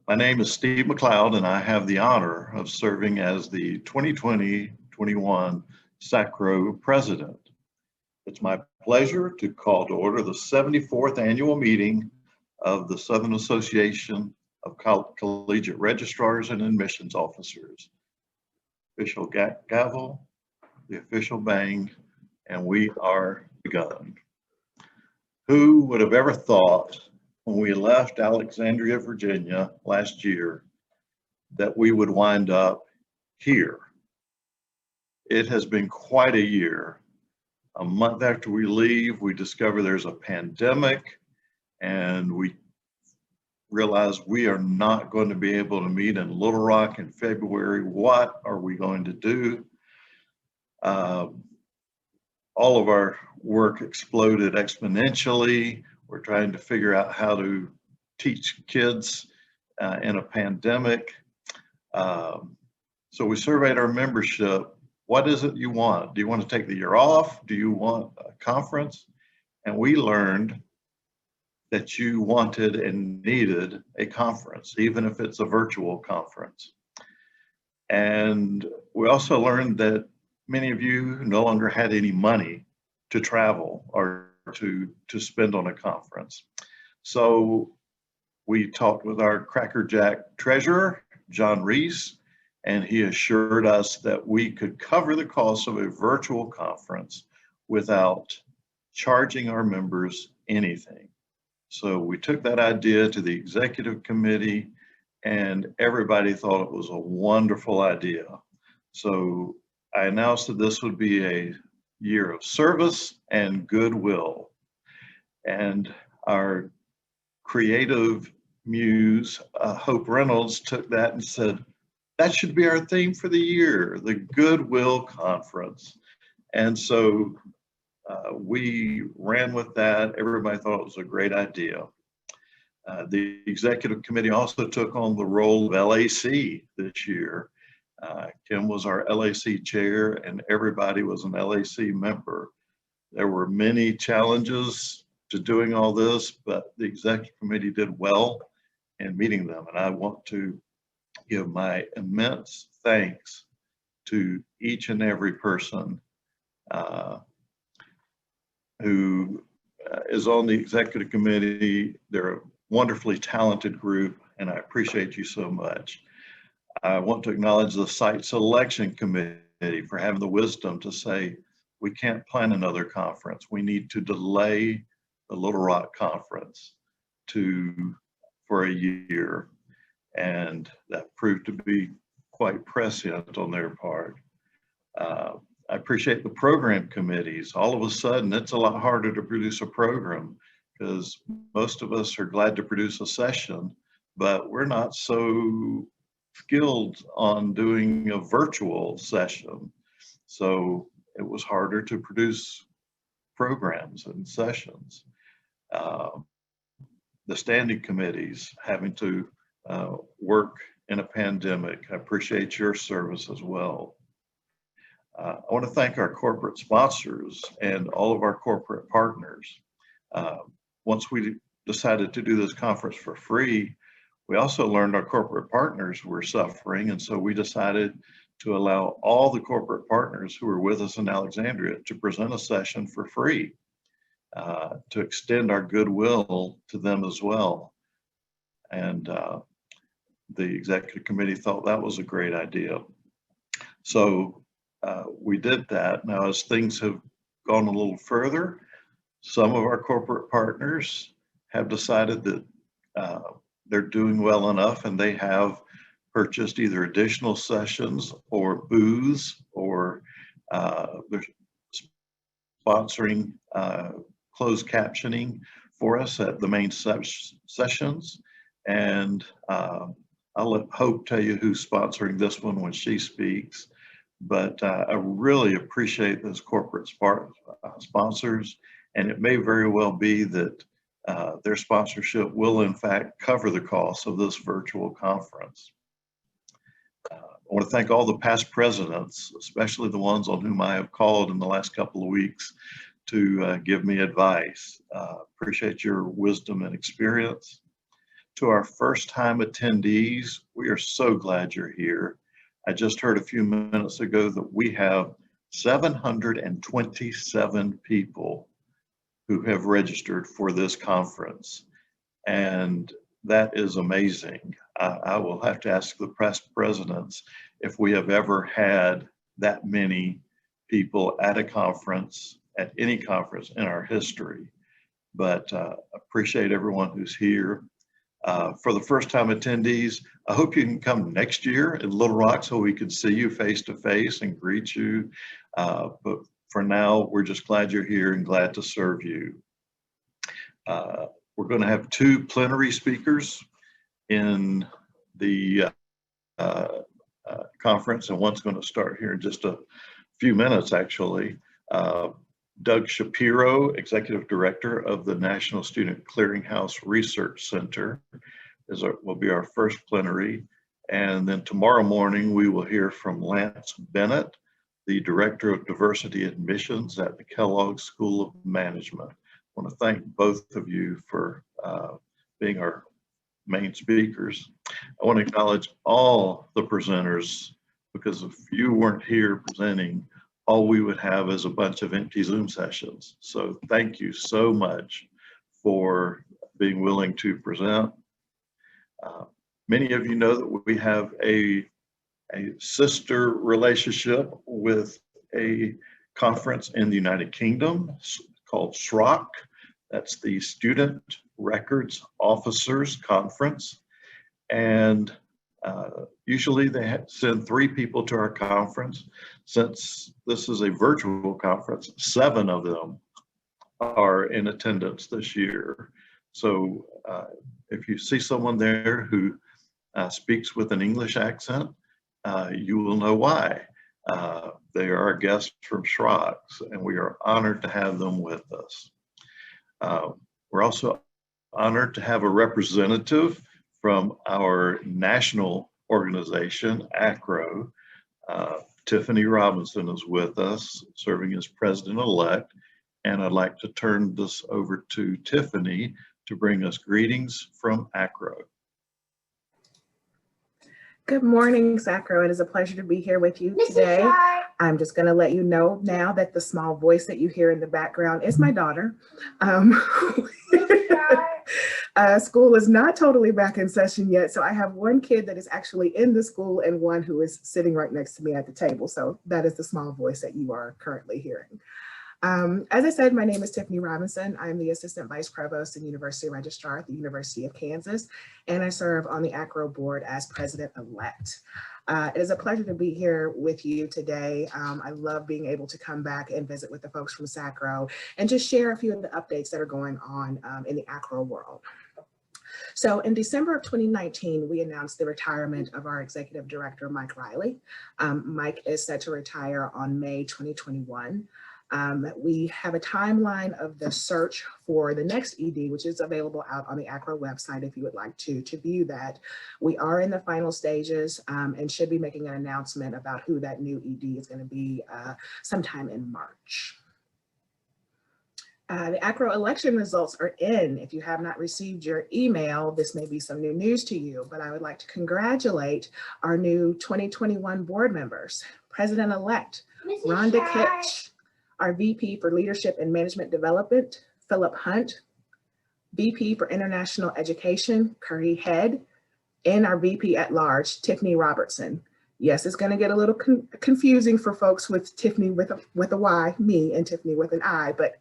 My name is Steve McLeod, and I have the honor of serving as the 2020-21 SACRAO President. It's my pleasure to call to order the 74th annual meeting of the Southern Association of Collegiate Registrars and Admissions Officers. Official gavel, the official bang, and we are begun. Who would have ever thought when we left Alexandria, Virginia last year that we would wind up here? It has been quite a year. A month after we leave, we discover there's a pandemic, and we realize we are not going to be able to meet in Little Rock in February. What are we going to do? All of our work exploded exponentially. We're trying to figure out how to teach kids in a pandemic. So we surveyed our membership. What is it you want? Do you want to take the year off? Do you want a conference? And we learned that you wanted and needed a conference, even if it's a virtual conference. And we also learned that many of you no longer had any money to travel or to spend on a conference. So we talked with our Cracker Jack treasurer, John Reese, and he assured us that we could cover the cost of a virtual conference without charging our members anything. So we took that idea to the executive committee, and everybody thought it was a wonderful idea. So I announced that this would be a year of service and goodwill. And our creative muse, Hope Reynolds, took that and said, that should be our theme for the year, the Goodwill Conference. And so we ran with that. Everybody thought it was a great idea. The executive committee also took on the role of LAC this year. Kim was our LAC chair, and everybody was an LAC member. There were many challenges to doing all this, but the executive committee did well in meeting them. And I want to give my immense thanks to each and every person who is on the executive committee. They're a wonderfully talented group, and I appreciate you so much. I want to acknowledge the site selection committee for having the wisdom to say, we can't plan another conference. We need to delay the Little Rock conference for a year. And that proved to be quite prescient on their part. I appreciate the program committees. All of a sudden, it's a lot harder to produce a program because most of us are glad to produce a session, but we're not so skilled on doing a virtual session. So it was harder to produce programs and sessions. The standing committees having to work in a pandemic. I appreciate your service as well. I want to thank our corporate sponsors and all of our corporate partners. Once we decided to do this conference for free, we also learned our corporate partners were suffering, and so we decided to allow all the corporate partners who were with us in Alexandria to present a session for free, to extend our goodwill to them as well. And the executive committee thought that was a great idea. So we did that. Now, as things have gone a little further, some of our corporate partners have decided that they're doing well enough, and they have purchased either additional sessions or booths, or they're sponsoring closed captioning for us at the main sessions. And I'll let Hope tell you who's sponsoring this one when she speaks. But I really appreciate those corporate sponsors, and it may very well be that their sponsorship will in fact cover the cost of this virtual conference. I want to thank all the past presidents, especially the ones on whom I have called in the last couple of weeks to give me advice. Appreciate your wisdom and experience. To our first-time attendees, we are so glad you're here. I just heard a few minutes ago that we have 727 people who have registered for this conference, and that is amazing. I will have to ask the past presidents if we have ever had that many people at a conference, at any conference in our history. But appreciate everyone who's here. For the first-time attendees, I hope you can come next year in Little Rock so we can see you face to face and greet you. But for now, we're just glad you're here and glad to serve you. We're going to have 2 plenary speakers in the conference, and one's going to start here in just a few minutes, actually. Doug Shapiro, Executive Director of the National Student Clearinghouse Research Center, will be our first plenary. And then tomorrow morning, we will hear from Lance Bennett, the Director of Diversity Admissions at the Kellogg School of Management. I want to thank both of you for being our main speakers. I want to acknowledge all the presenters, because if you weren't here presenting, all we would have is a bunch of empty Zoom sessions. So thank you so much for being willing to present. Many of you know that we have a sister relationship with a conference in the United Kingdom called SROC. That's the Student Records Officers Conference. And usually they send 3 people to our conference. Since this is a virtual conference, 7 of them are in attendance this year. So if you see someone there who speaks with an English accent, you will know why. They are our guests from SROC, and we are honored to have them with us. We're also honored to have a representative from our national organization, SACRAO. Tiffany Robinson is with us, serving as president-elect, and I'd like to turn this over to Tiffany to bring us greetings from SACRAO. Good morning, SACRAO. It is a pleasure to be here with you today. I'm just going to let you know now that the small voice that you hear in the background is my daughter. School is not totally back in session yet, so I have one kid that is actually in the school and one who is sitting right next to me at the table. So that is the small voice that you are currently hearing. As I said, my name is Tiffany Robinson. I'm the Assistant Vice Provost and University Registrar at the University of Kansas, and I serve on the SACRAO board as President-elect. It is a pleasure to be here with you today. I love being able to come back and visit with the folks from SACRAO and just share a few of the updates that are going on in the SACRAO world. So in December of 2019, we announced the retirement of our Executive Director, Mike Riley. Mike is set to retire on May 2021. We have a timeline of the search for the next ED, which is available out on the SACRAO website if you would like to view that. We are in the final stages and should be making an announcement about who that new ED is going to be sometime in March. The SACRAO election results are in. If you have not received your email, this may be some new news to you, but I would like to congratulate our new 2021 board members. President-elect Rhonda Kitch, our VP for Leadership and Management Development, Philip Hunt, VP for International Education, Curry Head, and our VP at large, Tiffany Robertson. Yes, it's going to get a little confusing for folks with Tiffany with a Y, me, and Tiffany with an I, but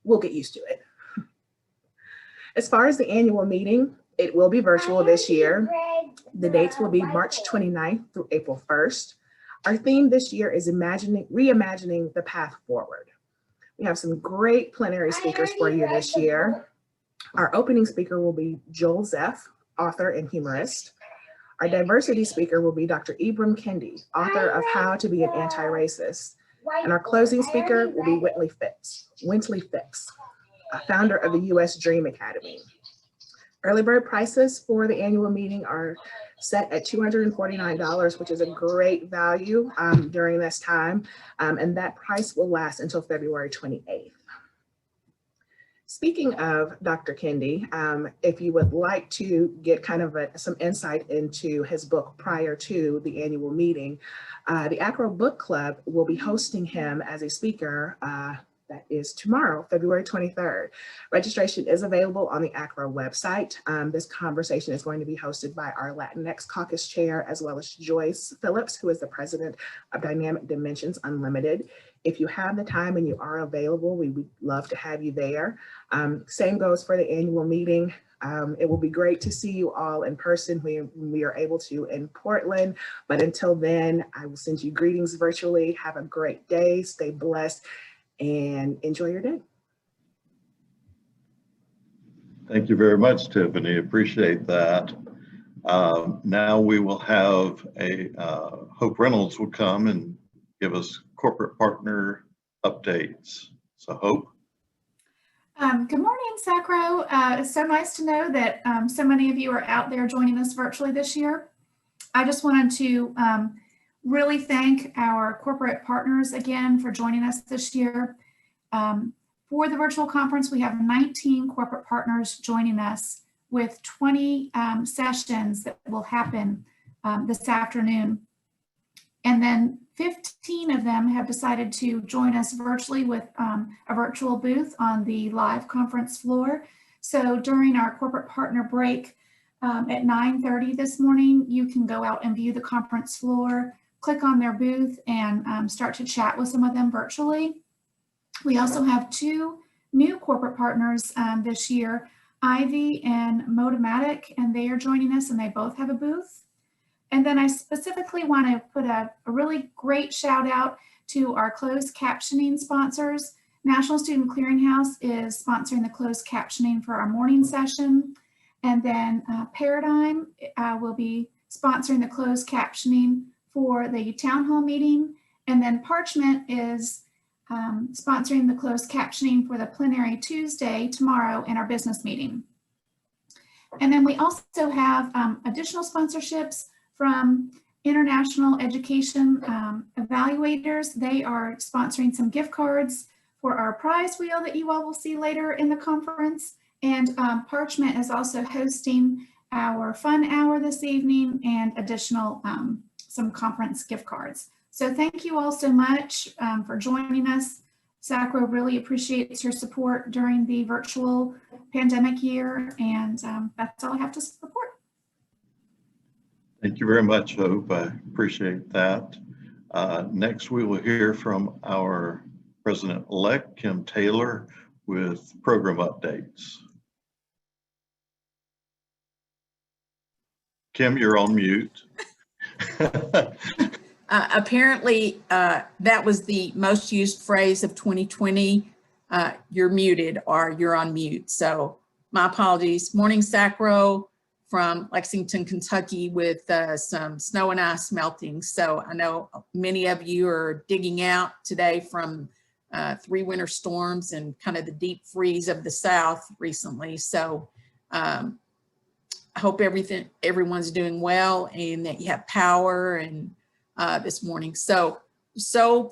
we'll get used to it. As far as the annual meeting, it will be virtual this year. The dates will be March 29th through April 1st. Our theme this year is reimagining the path forward. We have some great plenary speakers for you this year. Our opening speaker will be Joel Zeff, author and humorist. Our diversity speaker will be Dr. Ibram Kendi, author of How to Be an Anti-Racist. And our closing speaker will be Wintley Phipps, a founder of the U.S. Dream Academy. Early bird prices for the annual meeting are set at $249, which is a great value during this time, and that price will last until February 28th. Speaking of Dr. Kendi, if you would like to get kind of some insight into his book prior to the annual meeting, the SACRAO Book Club will be hosting him as a speaker. That is tomorrow, February 23rd. Registration is available on the SACRAO website. This conversation is going to be hosted by our Latinx Caucus Chair, as well as Joyce Phillips, who is the president of Dynamic Dimensions Unlimited. If you have the time and you are available, we would love to have you there. Same goes for the annual meeting. It will be great to see you all in person when we are able to in Portland. But until then, I will send you greetings virtually. Have a great day, stay blessed, and enjoy your day. Thank you very much, Tiffany. Appreciate that. Now we will have Hope Reynolds will come and give us corporate partner updates. So Hope. Good morning, SACRAO. It's so nice to know that so many of you are out there joining us virtually this year. I just wanted to really thank our corporate partners again for joining us this year. For the virtual conference, we have 19 corporate partners joining us with 20 sessions that will happen this afternoon. And then 15 of them have decided to join us virtually with a virtual booth on the live conference floor. So during our corporate partner break at 9:30 this morning, you can go out and view the conference floor, click on their booth, and start to chat with some of them virtually. We also have 2 new corporate partners this year, Ivy and Motomatic, and they are joining us, and they both have a booth. And then I specifically want to put a really great shout out to our closed captioning sponsors. National Student Clearinghouse is sponsoring the closed captioning for our morning session. And then Paradigm will be sponsoring the closed captioning for the town hall meeting. And then Parchment is sponsoring the closed captioning for the plenary Tuesday, tomorrow, and our business meeting. And then we also have additional sponsorships from International Education Evaluators. They are sponsoring some gift cards for our prize wheel that you all will see later in the conference. And Parchment is also hosting our fun hour this evening and additional some conference gift cards. So thank you all so much for joining us. SACRAO really appreciates your support during the virtual pandemic year, and that's all I have to report. Thank you very much, Hope. I appreciate that. Next, we will hear from our President-elect, Kim Taylor, with program updates. Kim, you're on mute. Apparently, that was the most used phrase of 2020. You're muted or you're on mute. So my apologies. Morning, SACRAO from Lexington, Kentucky, with some snow and ice melting. So I know many of you are digging out today from 3 winter storms and kind of the deep freeze of the South recently. So I hope everyone's doing well and that you have power and this morning. So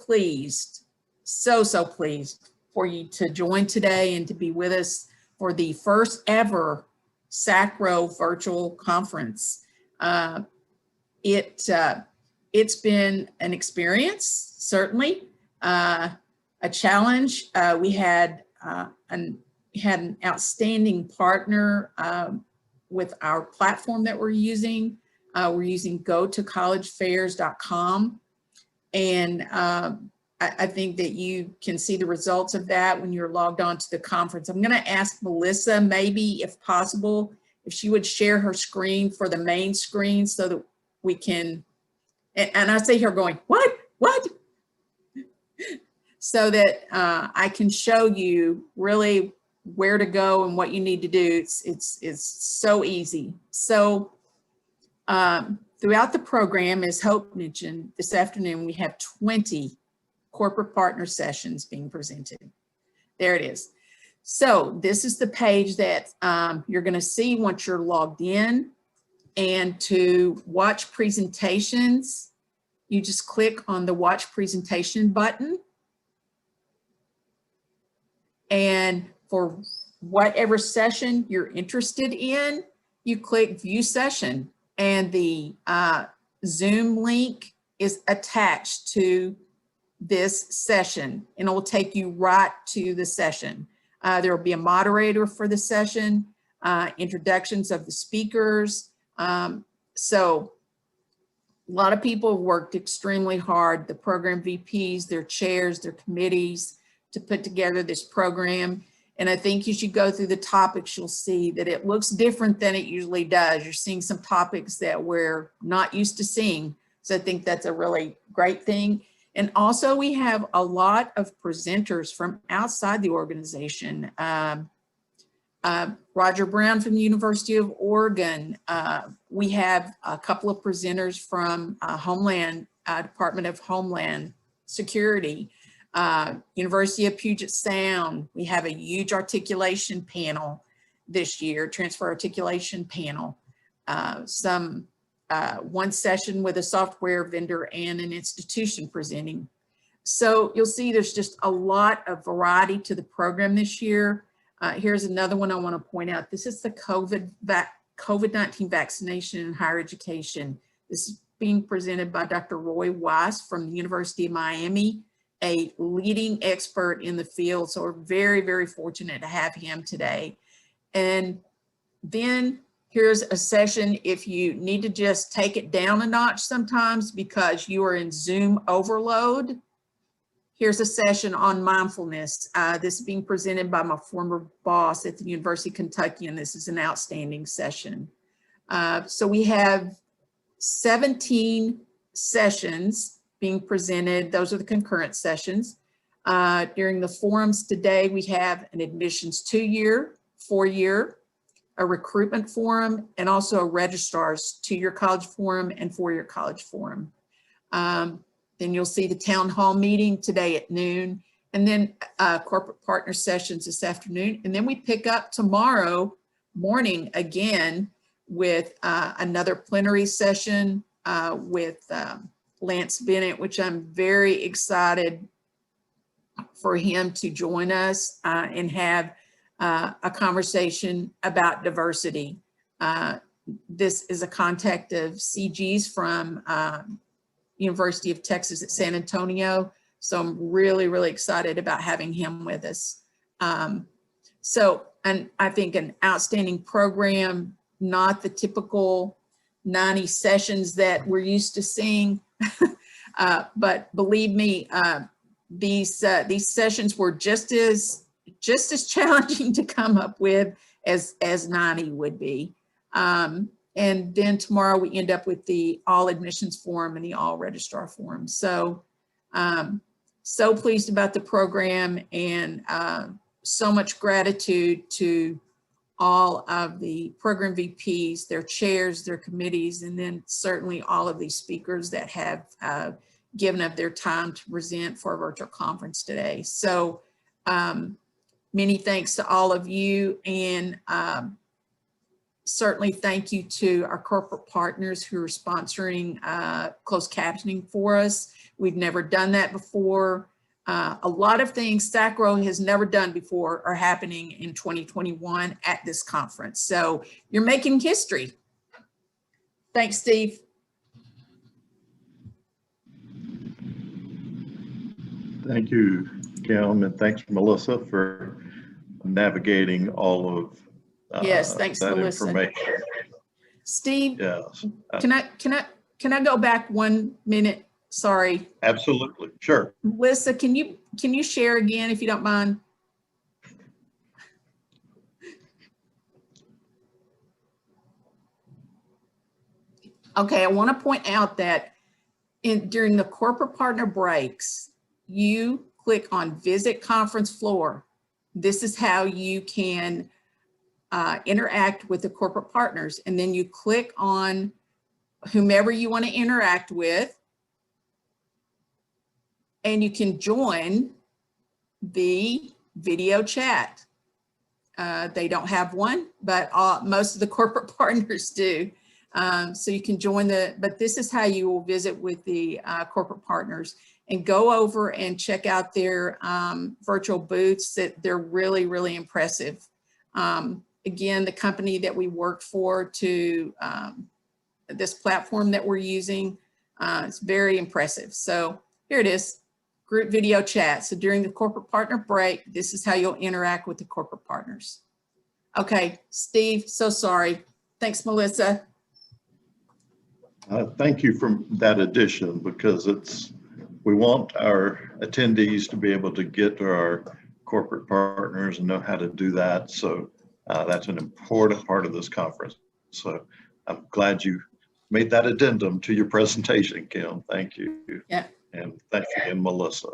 pleased, so pleased for you to join today and to be with us for the first ever SACRAO virtual conference. It's been an experience, certainly, a challenge. We had an outstanding partner with our platform that we're using. We're using gotocollegefairs.com. And I think that you can see the results of that when you're logged on to the conference. I'm going to ask Melissa, maybe if possible, if she would share her screen for the main screen so that we can, and I see her going, what? So that I can show you really where to go and what you need to do. It's so easy. So throughout the program, as Hope mentioned, this afternoon, we have 20 corporate partner sessions being presented. There it is. So this is the page that you're going to see once you're logged in. And to watch presentations, you just click on the watch presentation button. And for whatever session you're interested in, you click view session, and the Zoom link is attached to this session, and it will take you right to the session. There will be a moderator for the session, introductions of the speakers. So a lot of people have worked extremely hard, the program VPs, their chairs, their committees, to put together this program. And I think as you go through the topics, you'll see that it looks different than it usually does. You're seeing some topics that we're not used to seeing. So I think that's a really great thing. And also we have a lot of presenters from outside the organization. Roger Brown from the University of Oregon. We have a couple of presenters from Department of Homeland Security. University of Puget Sound. We have a huge articulation panel this year, transfer articulation panel. One session with a software vendor and an institution presenting. So you'll see there's just a lot of variety to the program this year. Here's another one I want to point out. This is the COVID-19 vaccination in higher education. This is being presented by Dr. Roy Weiss from the University of Miami, a leading expert in the field. So we're very, very fortunate to have him today. And then here's a session if you need to just take it down a notch sometimes because you are in Zoom overload. Here's a session on mindfulness. This is being presented by my former boss at the University of Kentucky, and this is an outstanding session. So we have 17 sessions being presented. Those are the concurrent sessions. During the forums today, we have an admissions 2-year, 4-year, a recruitment forum, and also a registrar's 2-year college forum and 4-year college forum. Then you'll see the town hall meeting today at noon, and then corporate partner sessions this afternoon. And then we pick up tomorrow morning again with another plenary session with Lance Bennett, which I'm very excited for him to join us and have a conversation about diversity. This is a contact of CG's from University of Texas at San Antonio. So I'm really, really excited about having him with us. And I think an outstanding program, not the typical 90 sessions that we're used to seeing. But believe me, these sessions were just as challenging to come up with as 90 would be. And then tomorrow we end up with the all admissions forum and the all registrar forum. So, so pleased about the program, and so much gratitude to all of the program VPs, their chairs, their committees, and then certainly all of these speakers that have given up their time to present for a virtual conference today. So many thanks to all of you, and certainly thank you to our corporate partners who are sponsoring closed captioning for us. We've never done that before. A lot of things SACRAO has never done before are happening in 2021 at this conference. So you're making history. Thanks, Steve. Thank you, Kim, and thanks, Melissa, for navigating all of yes, thanks, that Melissa. information. Steve, Yes. Can I go back 1 minute? Sorry. Absolutely. Sure. Melissa, can you share again if you don't mind? Okay, I want to point out that during the corporate partner breaks, you click on visit conference floor. This is how you can interact with the corporate partners, and then you click on whomever you want to interact with, and you can join the video chat. They don't have one, but most of the corporate partners do. So you can join but this is how you will visit with the corporate partners and go over and check out their virtual booths. That they're really, really impressive. Again, the company that we work for to this platform that we're using, it's very impressive. So here it is, group video chat. So during the corporate partner break, this is how you'll interact with the corporate partners. Okay, Steve, so sorry. Thanks, Melissa. Thank you for that addition, because we want our attendees to be able to get to our corporate partners and know how to do that. So that's an important part of this conference. So I'm glad you made that addendum to your presentation, Kim. Thank you. Yeah. And thank you again, Melissa.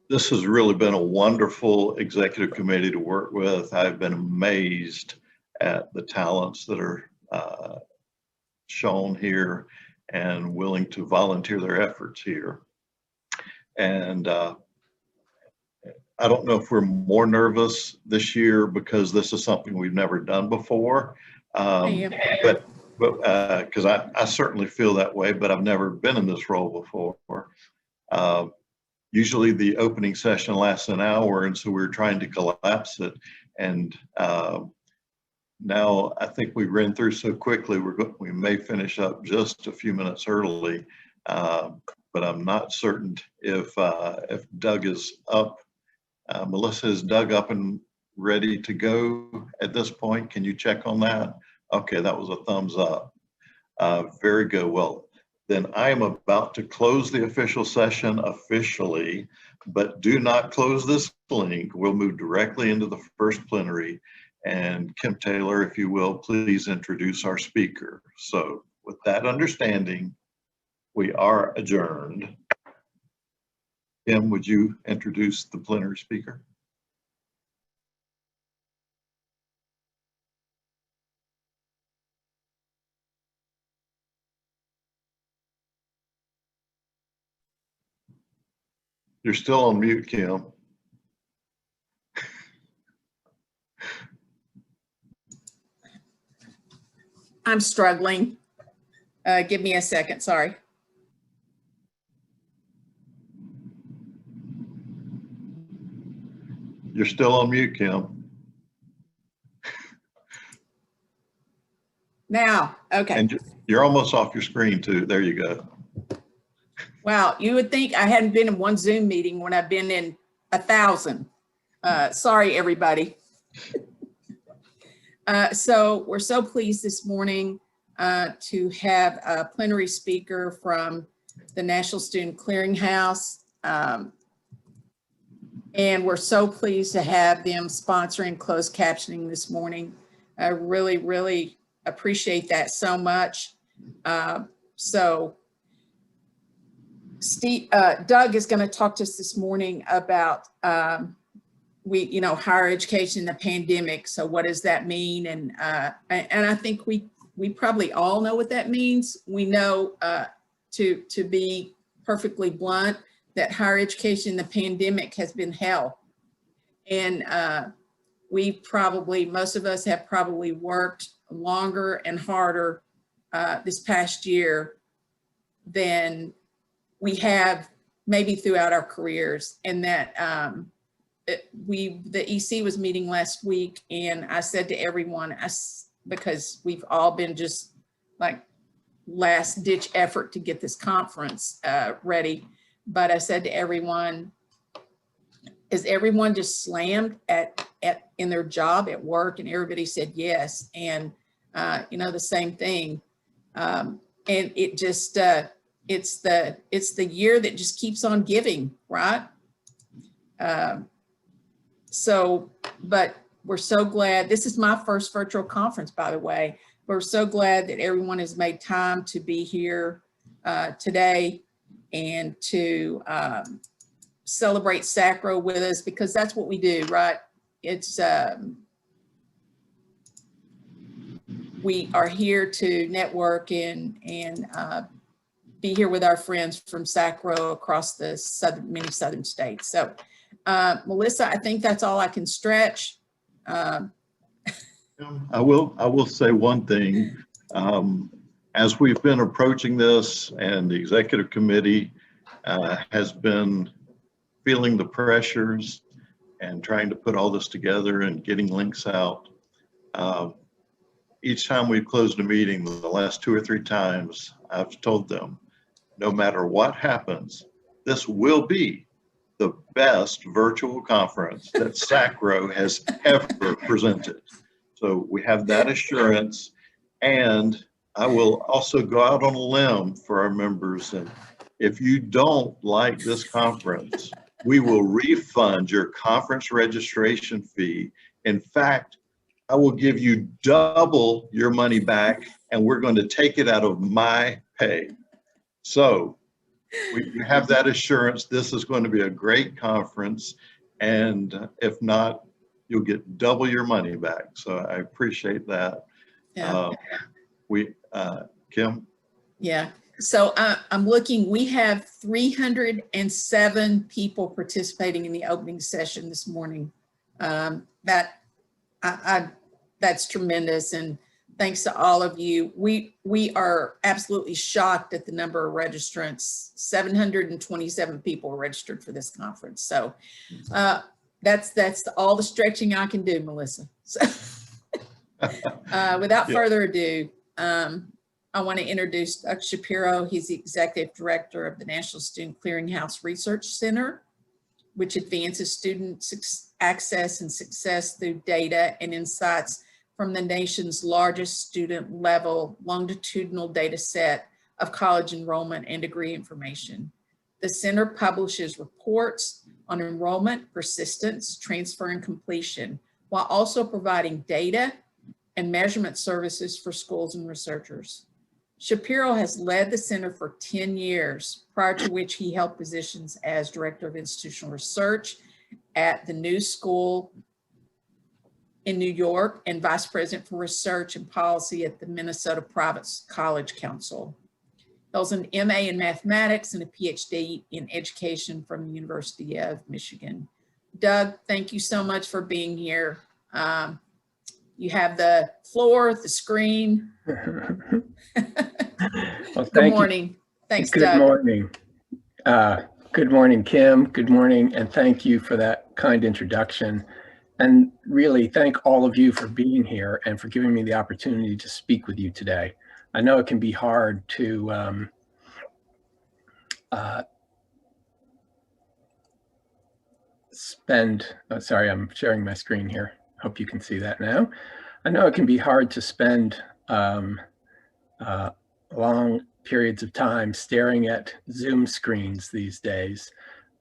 This has really been a wonderful executive committee to work with. I've been amazed at the talents that are shown here and willing to volunteer their efforts here. And I don't know if we're more nervous this year because this is something we've never done before. But because I certainly feel that way, but I've never been in this role before. Usually the opening session lasts an hour, and so we're trying to collapse it. And now I think we ran through so quickly, we may finish up just a few minutes early, but I'm not certain if Doug is up. Melissa, is Doug up and ready to go at this point? Can you check on that? Okay, that was a thumbs up. Very good. Well, then I am about to close the official session officially, but do not close this link. We'll move directly into the first plenary. And Kim Taylor, if you will, please introduce our speaker. So with that understanding, we are adjourned. Kim, would you introduce the plenary speaker? You're still on mute, Kim. I'm struggling. Give me a second, sorry. You're still on mute, Kim. Now, okay. And you're almost off your screen too. There you go. Wow, you would think I hadn't been in one Zoom meeting when I've been in 1,000. Sorry, everybody. So we're so pleased this morning to have a plenary speaker from the National Student Clearinghouse. And we're so pleased to have them sponsoring closed captioning this morning. I really, really appreciate that so much. Doug is going to talk to us this morning about higher education in the pandemic. So what does that mean? And I think we probably all know what that means. We know, to be perfectly blunt, that higher education in the pandemic has been hell. And most of us have probably worked longer and harder this past year than we have maybe throughout our careers. And that the EC was meeting last week, and I said to everyone, because we've all been just like last ditch effort to get this conference ready. But I said to everyone, is everyone just slammed in their job at work? And everybody said yes. And the same thing. And it just it's the year that just keeps on giving, right? But we're so glad. This is my first virtual conference, by the way. We're so glad that everyone has made time to be here today and to celebrate SACRAO with us, because that's what we do, right? It's we are here to network and be here with our friends from SACRAO across the many southern states. So Melissa, I think that's all I can stretch. I will say one thing. As we've been approaching this and the executive committee has been feeling the pressures and trying to put all this together and getting links out. Each time we've closed a meeting, the last 2 or 3 times, I've told them, no matter what happens, this will be the best virtual conference that SACRAO has ever presented. So we have that assurance, and I will also go out on a limb for our members. And if you don't like this conference, we will refund your conference registration fee. In fact, I will give you double your money back, and we're going to take it out of my pay. So you have that assurance. This is going to be a great conference, and if not, you'll get double your money back. So I appreciate that. Yeah. Kim? Yeah. So I'm looking, we have 307 people participating in the opening session this morning. That's tremendous. And thanks to all of you. We are absolutely shocked at the number of registrants. 727 people registered for this conference. So that's all the stretching I can do, Melissa. So without further ado, I want to introduce Doug Shapiro. He's the Executive Director of the National Student Clearinghouse Research Center, which advances student access and success through data and insights from the nation's largest student level longitudinal data set of college enrollment and degree information. The center publishes reports on enrollment, persistence, transfer, and completion, while also providing data and measurement services for schools and researchers. Shapiro has led the center for 10 years, prior to which he held positions as Director of Institutional Research at the New School in New York and Vice President for Research and Policy at the Minnesota Private College Council. He holds an MA in Mathematics and a PhD in Education from the University of Michigan. Doug, thank you so much for being here. You have the floor, the screen. Well, Good morning. Thanks, Good Doug. morning. Good morning, Kim. Good morning, and thank you for that kind introduction. And really thank all of you for being here and for giving me the opportunity to speak with you today. I know it can be hard to sorry, I'm sharing my screen here. Hope you can see that now. I know it can be hard to spend long periods of time staring at Zoom screens these days.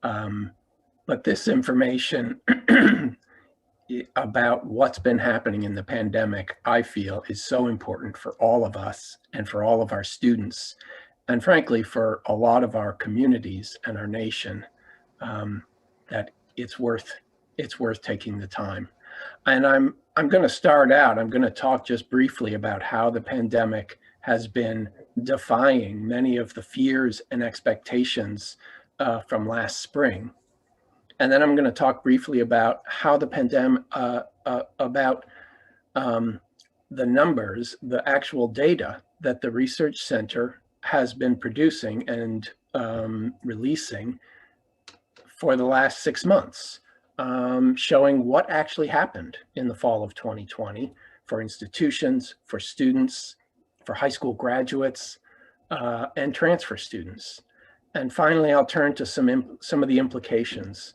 But this information about what's been happening in the pandemic, I feel, is so important for all of us and for all of our students, and frankly, for a lot of our communities and our nation, that it's worth taking the time. And I'm going to start out, I'm going to talk just briefly about how the pandemic has been defying many of the fears and expectations from last spring. And then I'm going to talk briefly about how the pandemic, about the numbers, the actual data that the research center has been producing and releasing for the last 6 months, showing what actually happened in the fall of 2020 for institutions, for students, for high school graduates, and transfer students. And finally, I'll turn to some of the implications,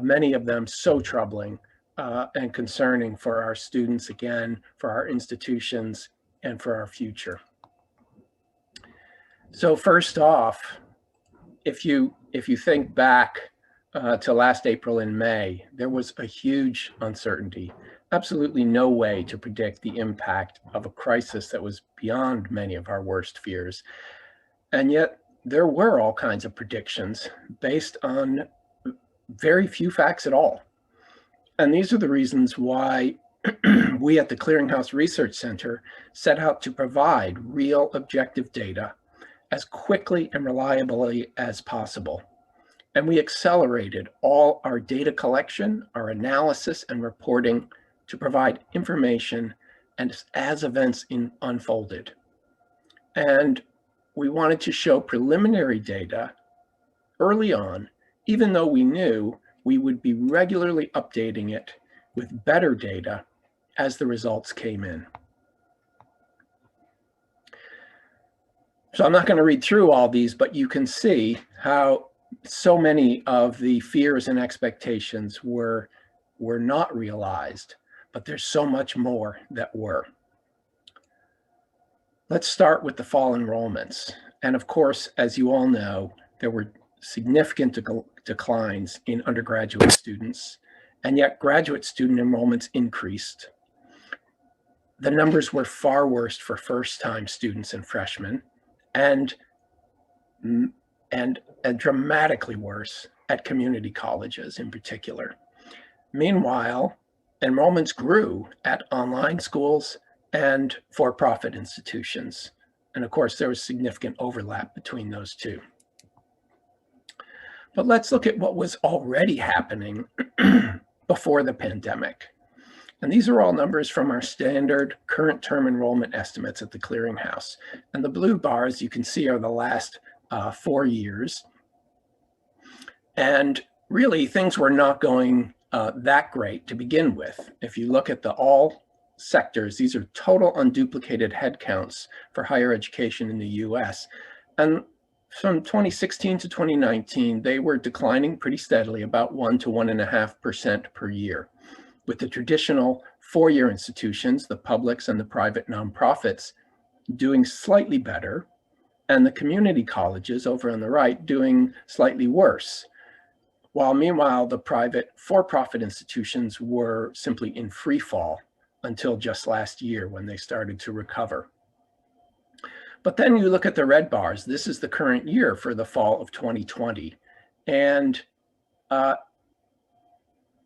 many of them so troubling and concerning for our students, again, for our institutions, and for our future. So first off, if you think back to last April and May, there was a huge uncertainty, absolutely no way to predict the impact of a crisis that was beyond many of our worst fears. And yet there were all kinds of predictions based on very few facts at all. And these are the reasons why we at the Clearinghouse Research Center set out to provide real objective data as quickly and reliably as possible. And we accelerated all our data collection, our analysis and reporting to provide information and as events unfolded. And we wanted to show preliminary data early on, even though we knew we would be regularly updating it with better data as the results came in. So I'm not going to read through all these, but you can see how so many of the fears and expectations were not realized, but there's so much more that were. Let's start with the fall enrollments. And of course, as you all know, there were significant declines in undergraduate students, and yet graduate student enrollments increased. The numbers were far worse for first-time students and freshmen, and dramatically worse at community colleges in particular. Meanwhile, enrollments grew at online schools and for-profit institutions. And of course, there was significant overlap between those two. But let's look at what was already happening before the pandemic. And these are all numbers from our standard current term enrollment estimates at the clearinghouse. And the blue bars you can see are the last 4 years. And really things were not going that great to begin with. If you look at all sectors, these are total unduplicated headcounts for higher education in the US. And from 2016 to 2019, they were declining pretty steadily, about 1 to 1.5% per year, with the traditional four-year institutions, the publics and the private nonprofits, doing slightly better, and the community colleges over on the right doing slightly worse. While meanwhile, the private for-profit institutions were simply in free fall until just last year when they started to recover. But then you look at the red bars. This is the current year for the fall of 2020. And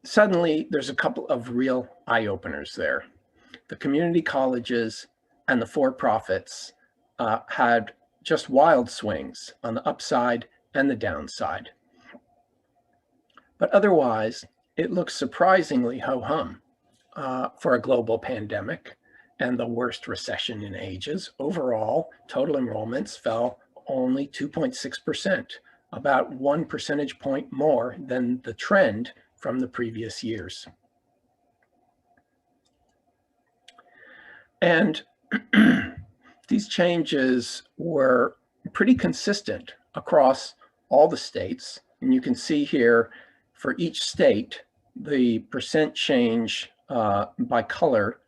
suddenly there's a couple of real eye-openers there. The community colleges and the for-profits had just wild swings on the upside and the downside. But otherwise, it looks surprisingly ho-hum for a global pandemic and the worst recession in ages. Overall, total enrollments fell only 2.6%, about 1 percentage point more than the trend from the previous years. And these changes were pretty consistent across all the states. And you can see here for each state, the percent change by color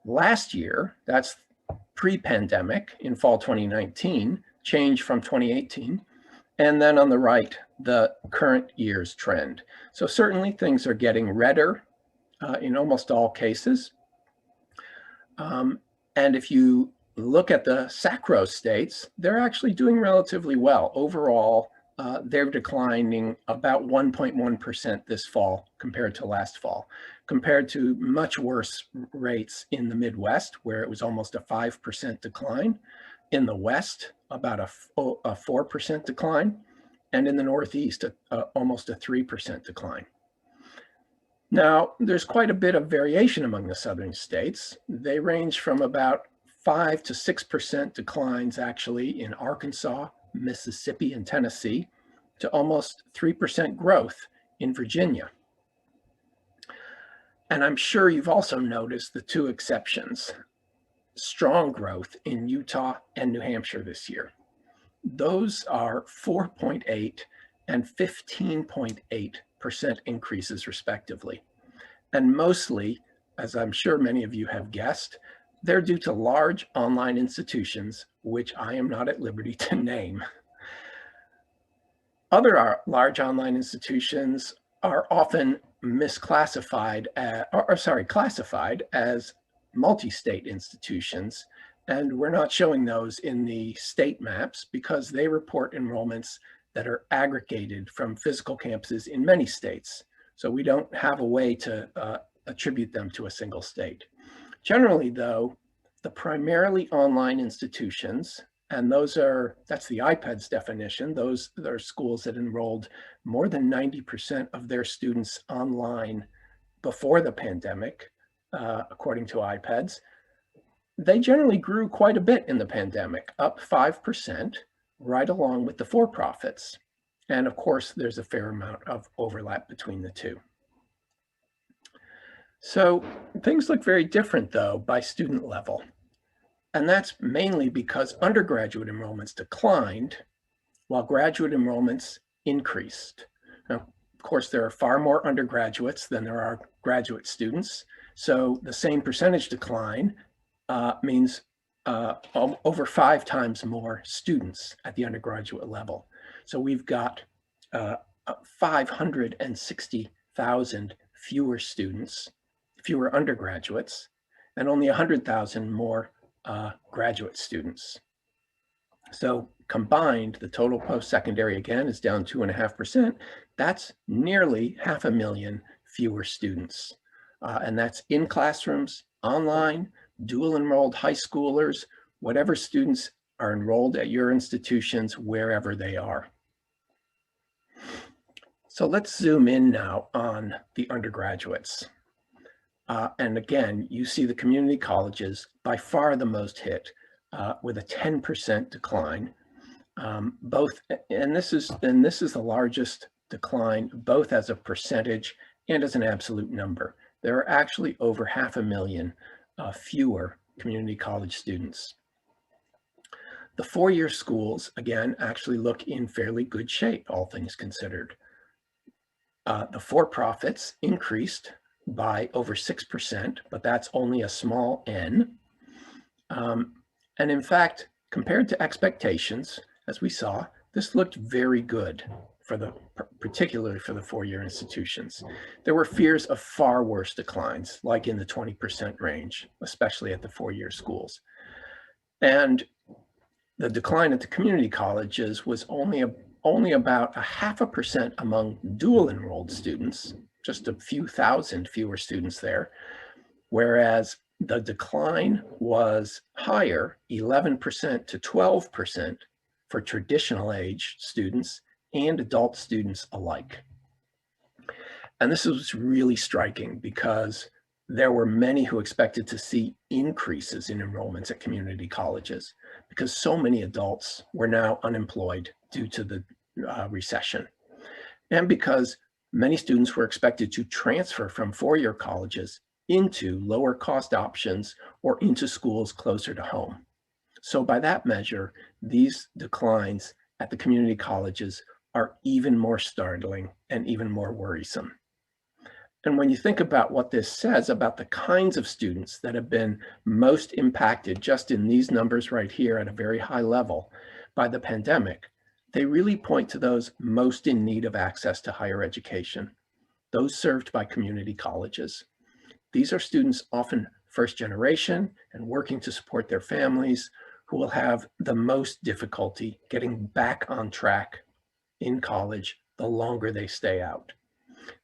last year, that's pre-pandemic in fall 2019, changed from 2018. And then on the right, the current year's trend. So certainly things are getting redder in almost all cases. And if you look at the SACRAO states, they're actually doing relatively well. Overall, they're declining about 1.1% this fall compared to last fall, compared to much worse rates in the Midwest, where it was almost a 5% decline, in the West, about a 4% decline, and in the Northeast, almost a 3% decline. Now, there's quite a bit of variation among the southern states. They range from about 5 to 6% declines actually in Arkansas, Mississippi, and Tennessee, to almost 3% growth in Virginia. And I'm sure you've also noticed the two exceptions: strong growth in Utah and New Hampshire this year. Those are 4.8 and 15.8% increases respectively. And mostly, as I'm sure many of you have guessed, they're due to large online institutions, which I am not at liberty to name. Other large online institutions are often classified as multi-state institutions, and we're not showing those in the state maps because they report enrollments that are aggregated from physical campuses in many states. So we don't have a way to attribute them to a single state. Generally though, the primarily online institutions, and that's the IPED's definition, those are schools that enrolled more than 90% of their students online before the pandemic. according to IPEDS, they generally grew quite a bit in the pandemic, up 5%, right along with the for-profits. And of course, there's a fair amount of overlap between the two. So things look very different, though, by student level. And that's mainly because undergraduate enrollments declined while graduate enrollments increased. Now, of course, there are far more undergraduates than there are graduate students. So the same percentage decline means over 5 times more students at the undergraduate level. So we've got 560,000 fewer students, fewer undergraduates, and only 100,000 more graduate students. So combined, the total post-secondary again is down 2.5%. That's nearly 500,000 fewer students. And that's in classrooms, online, dual enrolled high schoolers, whatever students are enrolled at your institutions, wherever they are. So let's zoom in now on the undergraduates. And again, you see the community colleges by far the most hit with a 10% decline. This is the largest decline, both as a percentage and as an absolute number. There are actually over 500,000 fewer community college students. The 4-year schools, again, actually look in fairly good shape, all things considered. The for-profits increased by over 6%, but that's only a small n. And in fact, compared to expectations, as we saw, this looked very good particularly for the 4-year institutions. There were fears of far worse declines, like in the 20% range, especially at the 4-year schools. And the decline at the community colleges was only about 0.5% among dual enrolled students, just a few thousand fewer students there, whereas the decline was higher, 11% to 12% for traditional age students and adult students alike. And this was really striking because there were many who expected to see increases in enrollments at community colleges because so many adults were now unemployed due to the recession, and because many students were expected to transfer from 4-year colleges into lower cost options or into schools closer to home. So by that measure, these declines at the community colleges are even more startling and even more worrisome. And when you think about what this says about the kinds of students that have been most impacted just in these numbers right here at a very high level by the pandemic, they really point to those most in need of access to higher education, those served by community colleges. These are students often first generation and working to support their families who will have the most difficulty getting back on track in college the longer they stay out.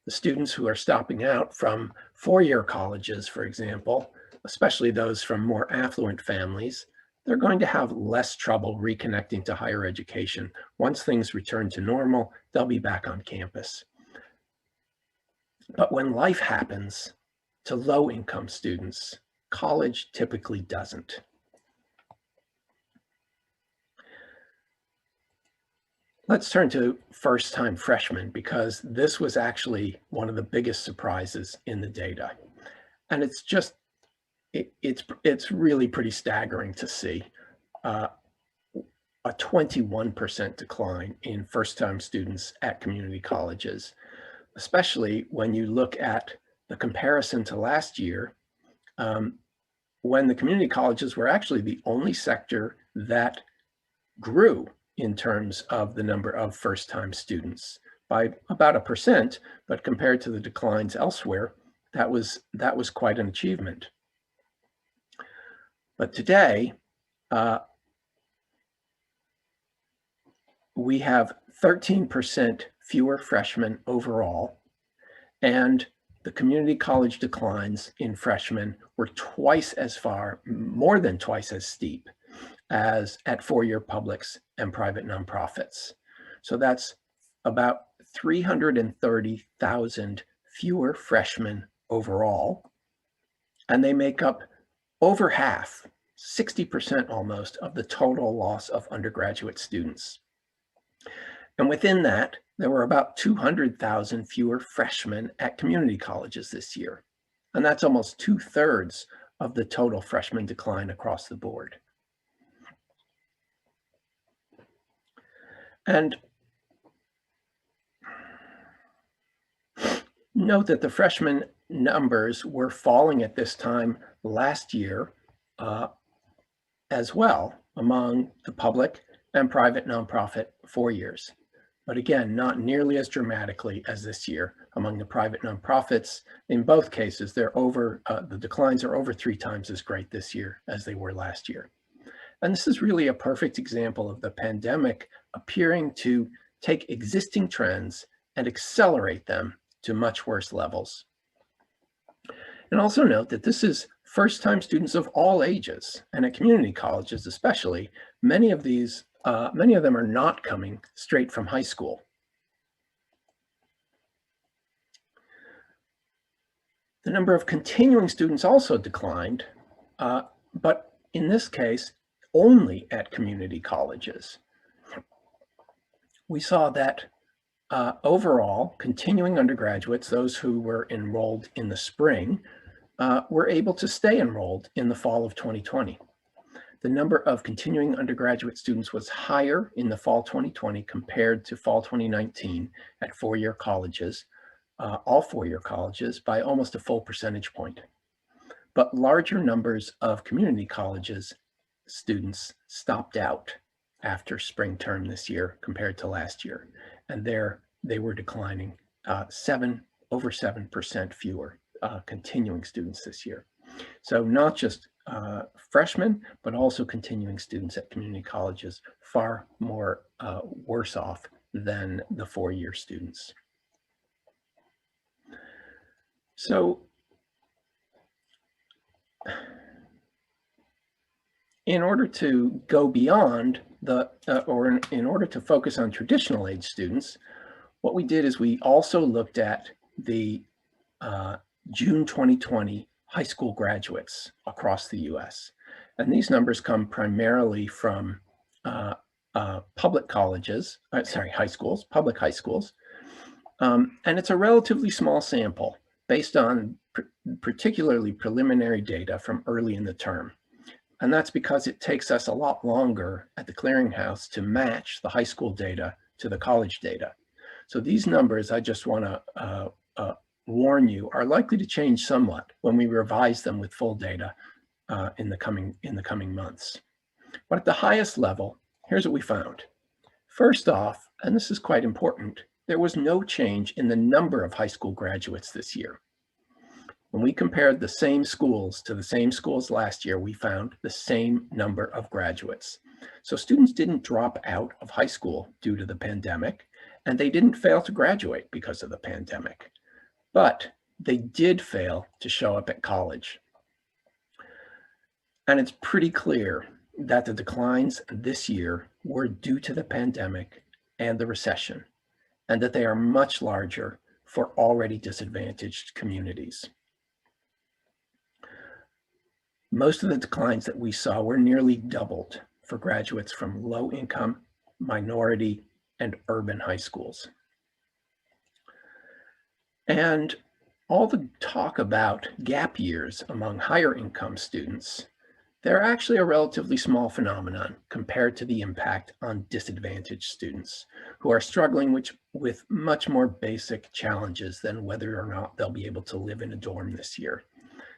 The students who are stopping out from 4-year colleges, for example, especially those from more affluent families, they're going to have less trouble reconnecting to higher education. Once things return to normal, they'll be back on campus. But when life happens to low-income students, college typically doesn't. Let's turn to first-time freshmen, because this was actually one of the biggest surprises in the data. And it's just, it's really pretty staggering to see a 21% decline in first-time students at community colleges, especially when you look at the comparison to last year, when the community colleges were actually the only sector that grew in terms of the number of first-time students by about 1%, but compared to the declines elsewhere, that was quite an achievement. But today, we have 13% fewer freshmen overall, and the community college declines in freshmen were more than twice as steep as at 4-year publics and private nonprofits. So that's about 330,000 fewer freshmen overall and they make up over half, 60% almost, of the total loss of undergraduate students. And within that, there were about 200,000 fewer freshmen at community colleges this year. And that's almost 2/3 of the total freshman decline across the board. And note that the freshman numbers were falling at this time last year as well among the public and private nonprofit 4 years. But again, not nearly as dramatically as this year among the private nonprofits. In both cases, the declines are over 3 times as great this year as they were last year. And this is really a perfect example of the pandemic appearing to take existing trends and accelerate them to much worse levels. And also note that this is first-time students of all ages, and at community colleges especially, many of them are not coming straight from high school. The number of continuing students also declined, but in this case, only at community colleges. We saw that overall, continuing undergraduates, those who were enrolled in the spring, were able to stay enrolled in the fall of 2020. The number of continuing undergraduate students was higher in the fall 2020 compared to fall 2019 at four-year colleges, all four-year colleges, by almost a full percentage point. But larger numbers of community colleges students stopped out after spring term this year compared to last year. And they were declining over 7% fewer continuing students this year. So not just freshmen, but also continuing students at community colleges, far more worse off than the four-year students. So in order to go beyond in order to focus on traditional age students, what we did is we also looked at the June 2020 high school graduates across the US. And these numbers come primarily from public colleges, high schools, public high schools. And it's a relatively small sample based on particularly preliminary data from early in the term. And that's because it takes us a lot longer at the clearinghouse to match the high school data to the college data. So these numbers, I just want to warn you, are likely to change somewhat when we revise them with full data in the coming months. But at the highest level, here's what we found. First off, and this is quite important, there was no change in the number of high school graduates this year. When we compared the same schools to the same schools last year, we found the same number of graduates. So students didn't drop out of high school due to the pandemic, and they didn't fail to graduate because of the pandemic, but they did fail to show up at college. And it's pretty clear that the declines this year were due to the pandemic and the recession, and that they are much larger for already disadvantaged communities. Most of the declines that we saw were nearly doubled for graduates from low-income, minority, and urban high schools. And all the talk about gap years among higher income students, they're actually a relatively small phenomenon compared to the impact on disadvantaged students who are struggling with much more basic challenges than whether or not they'll be able to live in a dorm this year.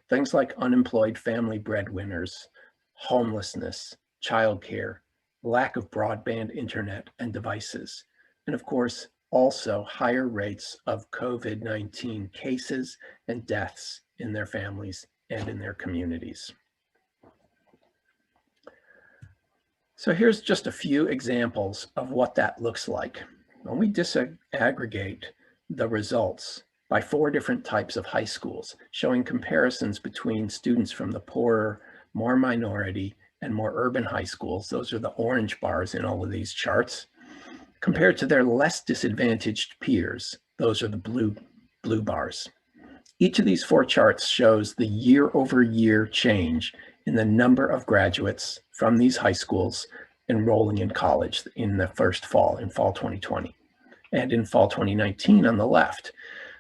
Things like unemployed family breadwinners, homelessness, childcare, lack of broadband internet and devices, and of course, also higher rates of COVID-19 cases and deaths in their families and in their communities. So here's just a few examples of what that looks like. When we disaggregate the results by 4 different types of high schools, showing comparisons between students from the poorer, more minority, and more urban high schools, those are the orange bars in all of these charts, compared to their less disadvantaged peers, those are the blue bars. Each of these four charts shows the year-over-year change in the number of graduates from these high schools enrolling in college in the first fall, in fall 2020, and in fall 2019 on the left.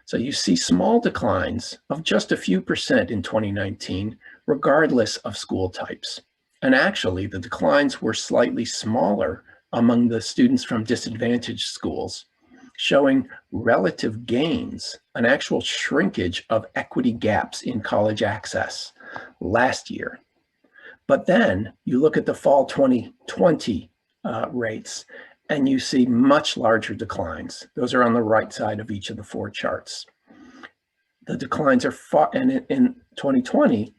So you see small declines of just a few percent in 2019, regardless of school types. And actually, the declines were slightly smaller among the students from disadvantaged schools, showing relative gains, an actual shrinkage of equity gaps in college access last year. But then you look at the fall 2020 rates, and you see much larger declines. Those are on the right side of each of the four charts. The declines are far, and in 2020,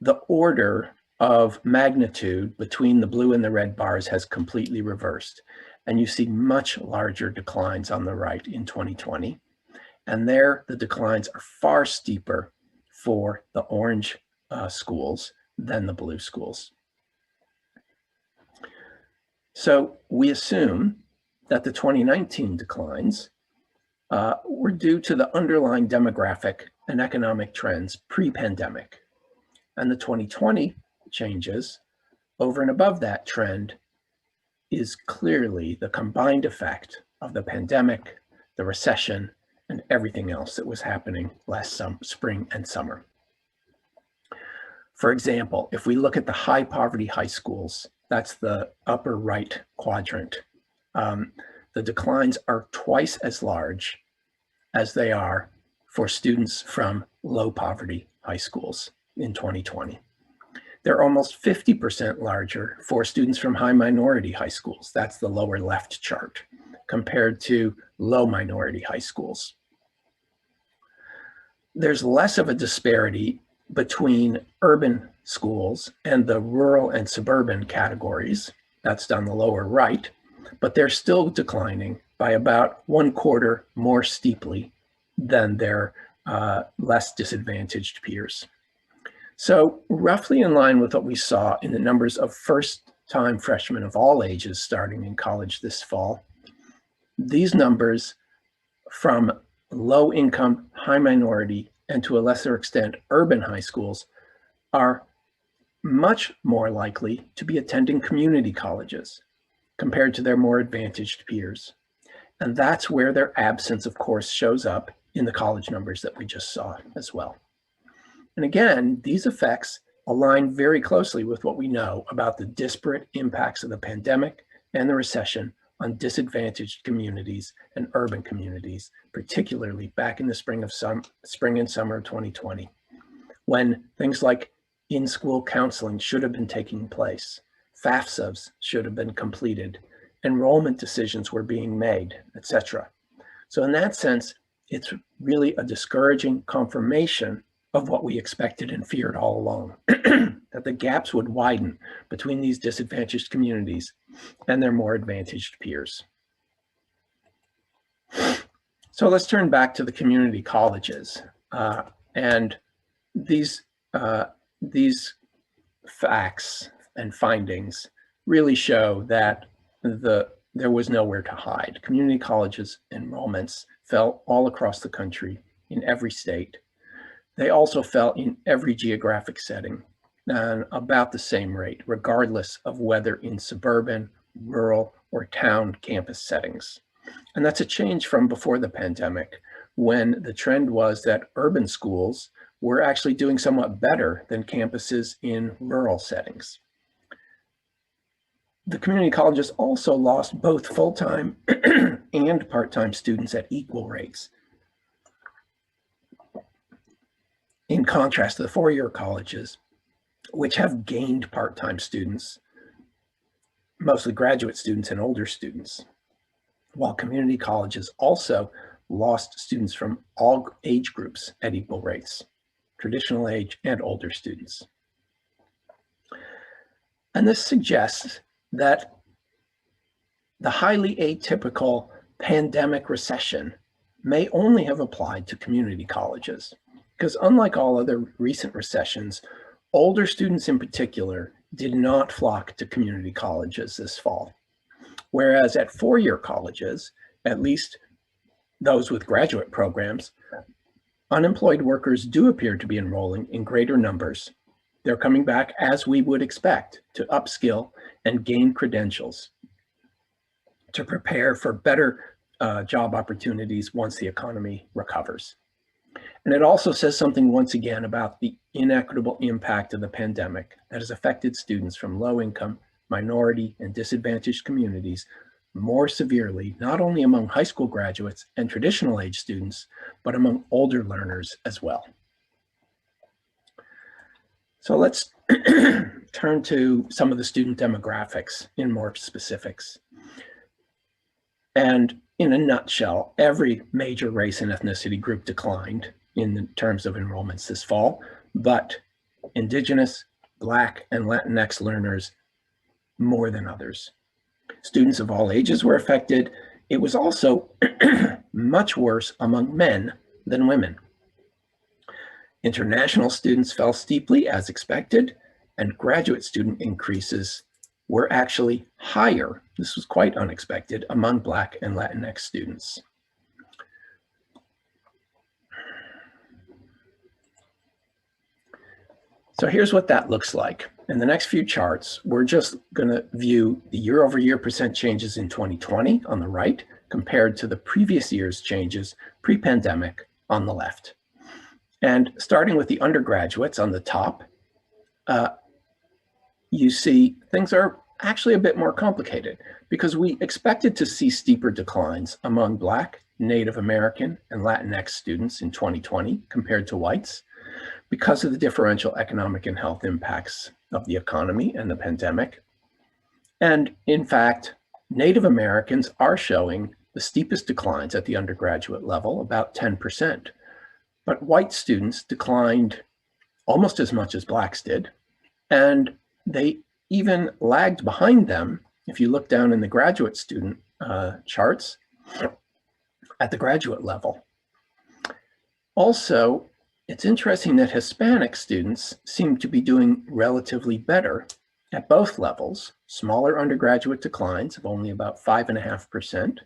the order of magnitude between the blue and the red bars has completely reversed. And you see much larger declines on the right in 2020. And there, the declines are far steeper for the orange schools than the blue schools. So we assume that the 2019 declines were due to the underlying demographic and economic trends pre-pandemic. And the 2020 changes over and above that trend is clearly the combined effect of the pandemic, the recession, and everything else that was happening last spring and summer. For example, if we look at the high poverty high schools, that's the upper right quadrant, the declines are twice as large as they are for students from low poverty high schools in 2020. They're almost 50% larger for students from high minority high schools. That's the lower left chart, compared to low minority high schools. There's less of a disparity between urban schools and the rural and suburban categories. That's on the lower right, but they're still declining by about 1/4 more steeply than their less disadvantaged peers. So roughly in line with what we saw in the numbers of first-time freshmen of all ages starting in college this fall, these numbers from low-income, high minority, and to a lesser extent, urban high schools are much more likely to be attending community colleges compared to their more advantaged peers. And that's where their absence, of course, shows up in the college numbers that we just saw as well. And again, these effects align very closely with what we know about the disparate impacts of the pandemic and the recession on disadvantaged communities and urban communities, particularly back in the spring and summer of 2020, when things like in-school counseling should have been taking place, FAFSAs should have been completed, enrollment decisions were being made, etc. So in that sense, it's really a discouraging confirmation of what we expected and feared all along, that the gaps would widen between these disadvantaged communities and their more advantaged peers. So let's turn back to the community colleges. And these facts and findings really show that there was nowhere to hide. Community colleges enrollments fell all across the country in every state. They also fell in every geographic setting and about the same rate, regardless of whether in suburban, rural, or town campus settings. And that's a change from before the pandemic, when the trend was that urban schools were actually doing somewhat better than campuses in rural settings. The community colleges also lost both full-time and part-time students at equal rates. In contrast to the four-year colleges, which have gained part-time students, mostly graduate students and older students, while community colleges also lost students from all age groups at equal rates, traditional age and older students. And this suggests that the highly atypical pandemic recession may only have applied to community colleges, because unlike all other recent recessions, older students in particular did not flock to community colleges this fall. Whereas at four-year colleges, at least those with graduate programs, unemployed workers do appear to be enrolling in greater numbers. They're coming back, as we would expect, to upskill and gain credentials to prepare for better job opportunities once the economy recovers. And it also says something once again about the inequitable impact of the pandemic that has affected students from low-income, minority, and disadvantaged communities more severely, not only among high school graduates and traditional age students, but among older learners as well. So let's turn to some of the student demographics in more specifics. And in a nutshell, every major race and ethnicity group declined in terms of enrollments this fall, but Indigenous, Black, and Latinx learners more than others. Students of all ages were affected. It was also much worse among men than women. International students fell steeply as expected, and graduate student increases were actually higher. This was quite unexpected among Black and Latinx students. So here's what that looks like. In the next few charts, we're just going to view the year-over-year percent changes in 2020 on the right compared to the previous year's changes pre-pandemic on the left. And starting with the undergraduates on the top, you see things are actually a bit more complicated because we expected to see steeper declines among Black, Native American, and Latinx students in 2020 compared to whites because of the differential economic and health impacts of the economy and the pandemic. And in fact, Native Americans are showing the steepest declines at the undergraduate level, about 10%. But white students declined almost as much as Blacks did, and they even lagged behind them. If you look down in the graduate student charts at the graduate level. Also, it's interesting that Hispanic students seem to be doing relatively better at both levels, smaller undergraduate declines of only about 5.5%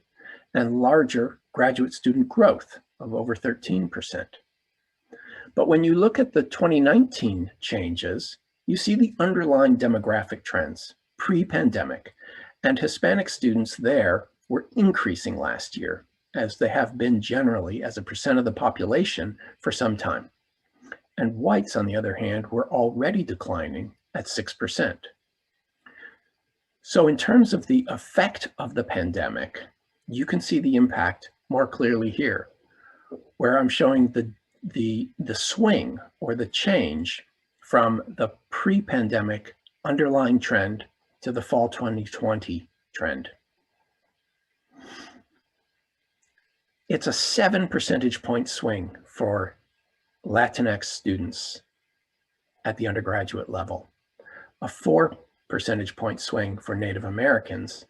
and larger graduate student growth of over 13%. But when you look at the 2019 changes, you see the underlying demographic trends pre-pandemic, and Hispanic students there were increasing last year, as they have been generally as a percent of the population for some time. And whites, on the other hand, were already declining at 6%. So in terms of the effect of the pandemic, you can see the impact more clearly here, where I'm showing the swing or the change from the pre-pandemic underlying trend to the fall 2020 trend. It's a 7 percentage point swing for Latinx students at the undergraduate level, a 4 percentage point swing for Native Americans,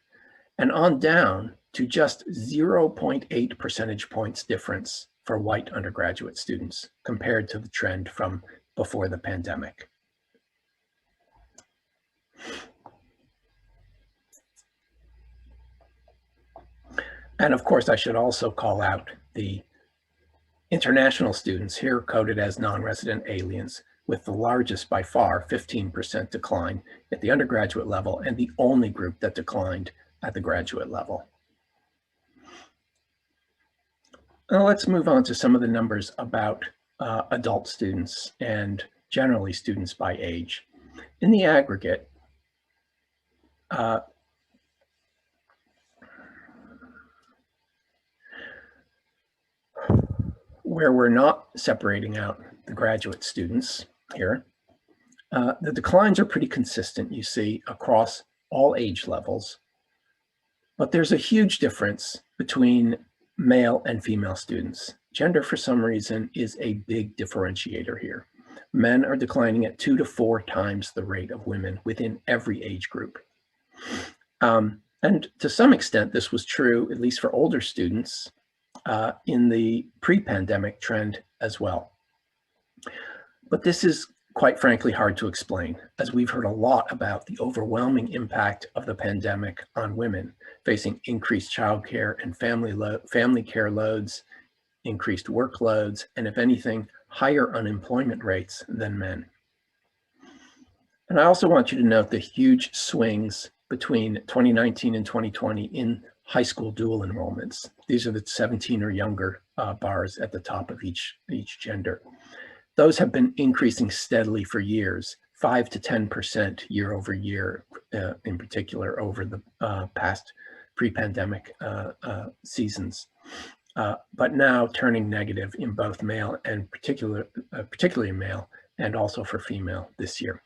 and on down to just 0.8 percentage points difference for white undergraduate students compared to the trend from before the pandemic. And of course, I should also call out the international students here coded as non-resident aliens, with the largest by far 15% decline at the undergraduate level and the only group that declined at the graduate level. Now let's move on to some of the numbers about adult students and generally students by age. In the aggregate, where we're not separating out the graduate students here, the declines are pretty consistent, you see, across all age levels. But there's a huge difference between male and female students. Gender, for some reason, is a big differentiator here. Men are declining at 2 to 4 times the rate of women within every age group. And to some extent, this was true, at least for older students, in the pre-pandemic trend as well. But this is quite frankly hard to explain, as we've heard a lot about the overwhelming impact of the pandemic on women facing increased childcare and family care loads increased workloads, and if anything, higher unemployment rates than men. And I also want you to note the huge swings between 2019 and 2020 in high school dual enrollments. These are the 17 or younger bars at the top of each gender. Those have been increasing steadily for years, 5 to 10% year over year, in particular over the past pre-pandemic seasons. But now turning negative in both male and particularly male, and also for female this year.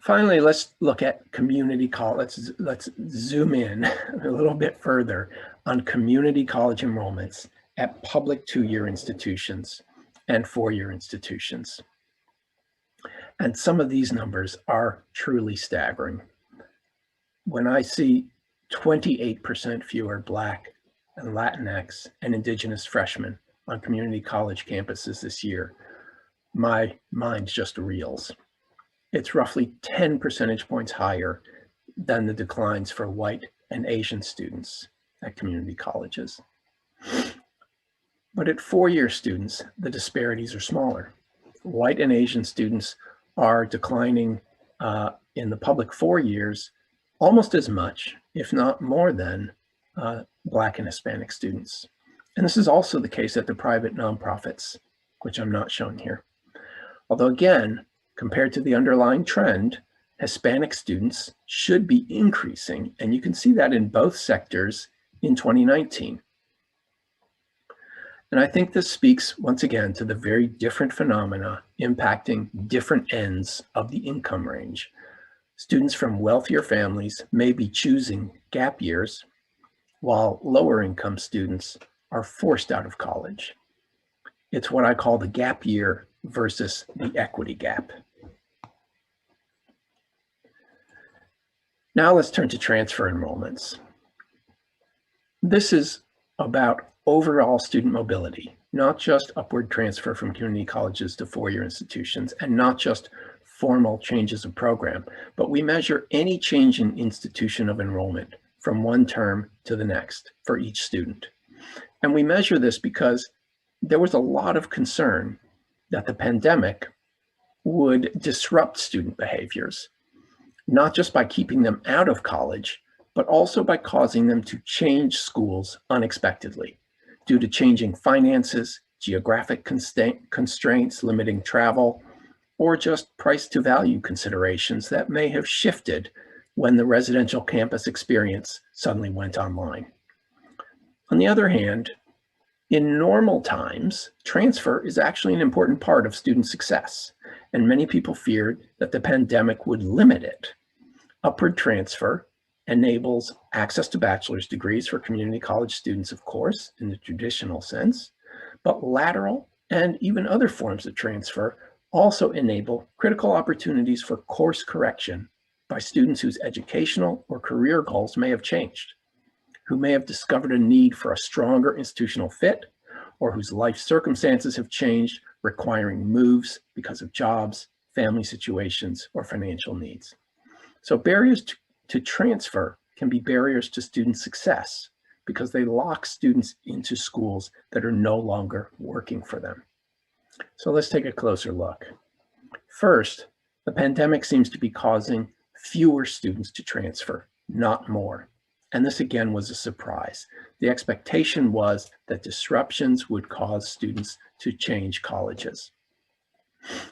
Finally, let's look at community college. Let's zoom in a little bit further on community college enrollments at public 2-year institutions and 4-year institutions. And some of these numbers are truly staggering. When I see 28% fewer Black and Latinx and Indigenous freshmen on community college campuses this year, my mind just reels. It's roughly 10 percentage points higher than the declines for white and Asian students at community colleges. But at 4-year students, the disparities are smaller. White and Asian students are declining in the public 4 years almost as much, if not more than Black and Hispanic students. And this is also the case at the private nonprofits, which I'm not showing here. Although again, compared to the underlying trend, Hispanic students should be increasing, and you can see that in both sectors in 2019. And I think this speaks once again to the very different phenomena impacting different ends of the income range. Students from wealthier families may be choosing gap years, while lower income students are forced out of college. It's what I call the gap year versus the equity gap. Now let's turn to transfer enrollments. This is about overall student mobility, not just upward transfer from community colleges to 4-year institutions, and not just formal changes of program, but we measure any change in institution of enrollment from one term to the next for each student. And we measure this because there was a lot of concern that the pandemic would disrupt student behaviors, not just by keeping them out of college, but also by causing them to change schools unexpectedly due to changing finances, geographic constraints limiting travel, or just price to value considerations that may have shifted when the residential campus experience suddenly went online. On the other hand, in normal times, transfer is actually an important part of student success, and many people feared that the pandemic would limit it. Upward transfer enables access to bachelor's degrees for community college students, of course, in the traditional sense, but lateral and even other forms of transfer also enable critical opportunities for course correction by students whose educational or career goals may have changed, who may have discovered a need for a stronger institutional fit, or whose life circumstances have changed, requiring moves because of jobs, family situations, or financial needs. So barriers to transfer can be barriers to student success because they lock students into schools that are no longer working for them. So let's take a closer look. First, the pandemic seems to be causing fewer students to transfer, not more. And this again was a surprise. The expectation was that disruptions would cause students to change colleges.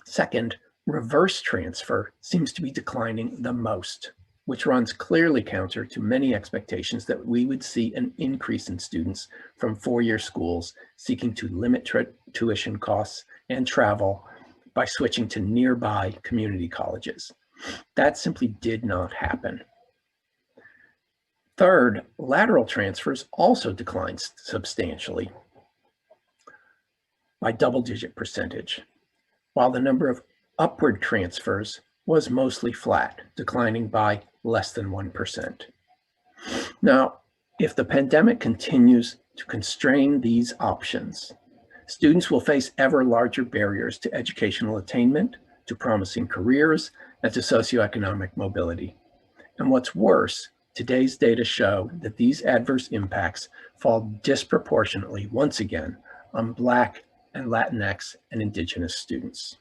Second, reverse transfer seems to be declining the most, which runs clearly counter to many expectations that we would see an increase in students from 4-year schools seeking to limit tuition costs and travel by switching to nearby community colleges. That simply did not happen. Third, lateral transfers also declined substantially by double-digit percentage, while the number of upward transfers was mostly flat, declining by less than 1%. Now, if the pandemic continues to constrain these options, students will face ever larger barriers to educational attainment, to promising careers, and to socioeconomic mobility. And what's worse, today's data show that these adverse impacts fall disproportionately, once again, on Black and Latinx and Indigenous students.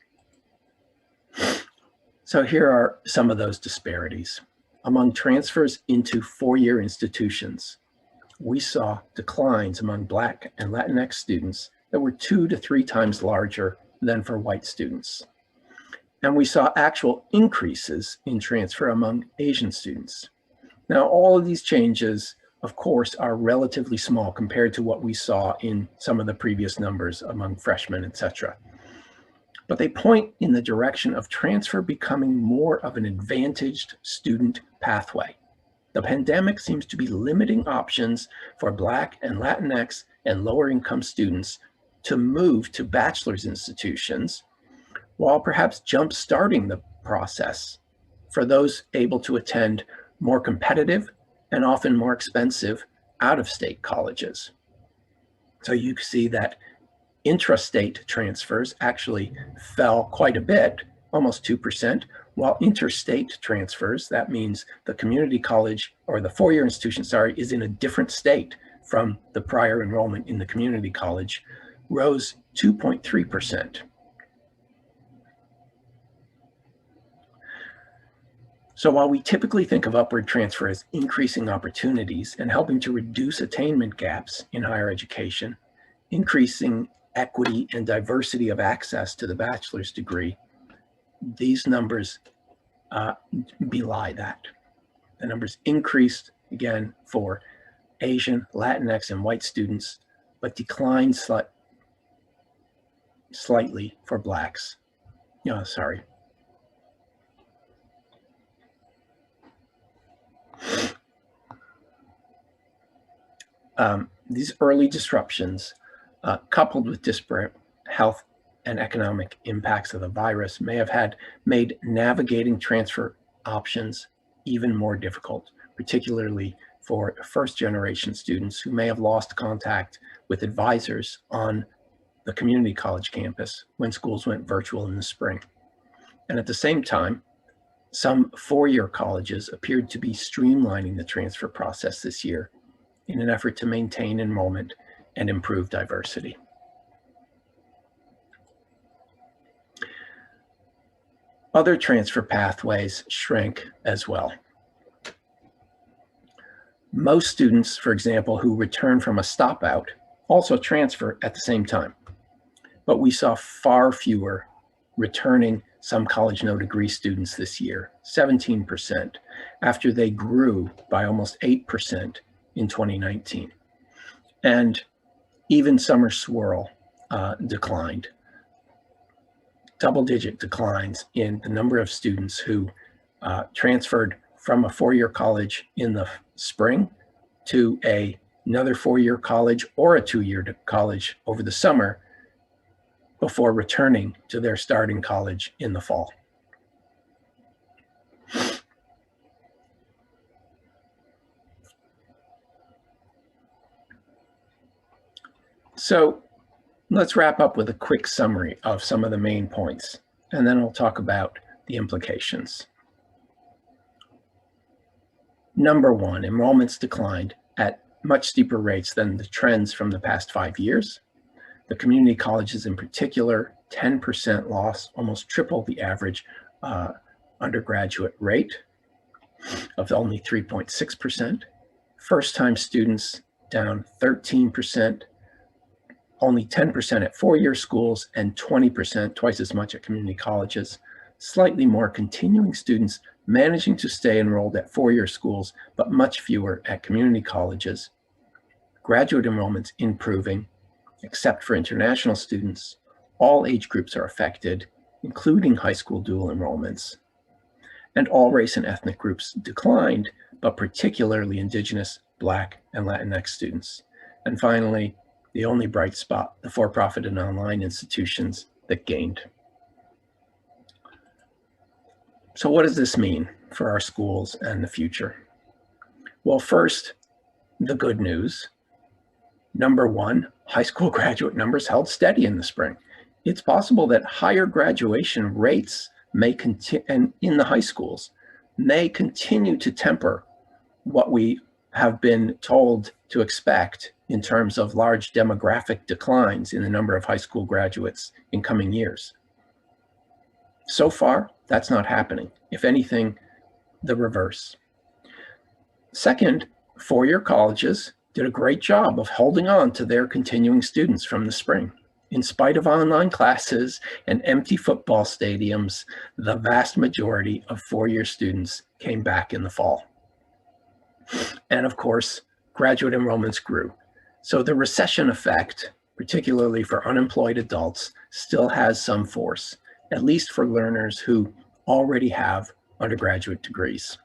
So here are some of those disparities. Among transfers into four-year institutions, we saw declines among Black and Latinx students that were 2 to 3 times larger than for white students. And we saw actual increases in transfer among Asian students. Now, all of these changes, of course, are relatively small compared to what we saw in some of the previous numbers among freshmen, etc. But they point in the direction of transfer becoming more of an advantaged student pathway. The pandemic seems to be limiting options for Black and Latinx and lower income students to move to bachelor's institutions, while perhaps jump-starting the process for those able to attend more competitive and often more expensive out-of-state colleges. So you see that intrastate transfers actually fell quite a bit, almost 2%, while interstate transfers, that means the community college or the four-year institution, is in a different state from the prior enrollment in the community college, rose 2.3%. So while we typically think of upward transfer as increasing opportunities and helping to reduce attainment gaps in higher education, increasing equity and diversity of access to the bachelor's degree, these numbers belie that. The numbers increased again for Asian, Latinx, and white students, but declined slightly for Blacks. These early disruptions, coupled with disparate health and economic impacts of the virus, may have made navigating transfer options even more difficult, particularly for first-generation students who may have lost contact with advisors on the community college campus when schools went virtual in the spring. And at the same time, some four-year colleges appeared to be streamlining the transfer process this year in an effort to maintain enrollment and improve diversity. Other transfer pathways shrank as well. Most students, for example, who return from a stop out also transfer at the same time, but we saw far fewer returning some college no degree students this year, 17%, after they grew by almost 8% in 2019. And even summer swirl declined. Double-digit declines in the number of students who transferred from a four-year college in the spring to another four-year college or a two-year college over the summer before returning to their starting college in the fall. So let's wrap up with a quick summary of some of the main points, and then we'll talk about the implications. Number one, enrollments declined at much steeper rates than the trends from the past 5 years. The community colleges in particular, 10% loss, almost triple the average undergraduate rate of only 3.6%. First-time students down 13%, only 10% at four-year schools and 20%, twice as much at community colleges. Slightly more continuing students managing to stay enrolled at four-year schools, but much fewer at community colleges. Graduate enrollments improving, except for international students. All age groups are affected, including high school dual enrollments. And all race and ethnic groups declined, but particularly Indigenous, Black, and Latinx students. And finally, the only bright spot, the for-profit and online institutions that gained. So what does this mean for our schools and the future? Well, first, the good news. Number one, high school graduate numbers held steady in the spring. It's possible that higher graduation rates may continue, and in the high schools, may continue to temper what we have been told to expect in terms of large demographic declines in the number of high school graduates in coming years. So far, that's not happening. If anything, the reverse. Second, four-year colleges did a great job of holding on to their continuing students from the spring. In spite of online classes and empty football stadiums, the vast majority of four-year students came back in the fall. And of course, graduate enrollments grew. So the recession effect, particularly for unemployed adults, still has some force, at least for learners who already have undergraduate degrees.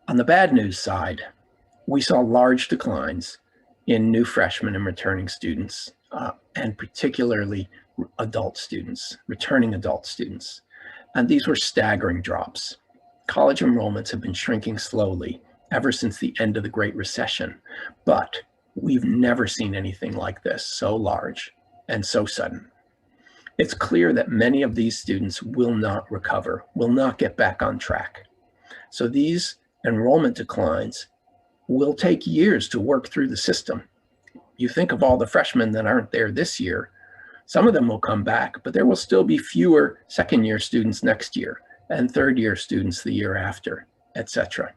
On the bad news side, we saw large declines in new freshmen and returning students, and particularly adult students, returning adult students. And these were staggering drops. College enrollments have been shrinking slowly ever since the end of the Great Recession, but we've never seen anything like this so large and so sudden. It's clear that many of these students will not recover, will not get back on track. So these enrollment declines will take years to work through the system. You think of all the freshmen that aren't there this year, some of them will come back, but there will still be fewer second-year students next year and third-year students the year after, etc.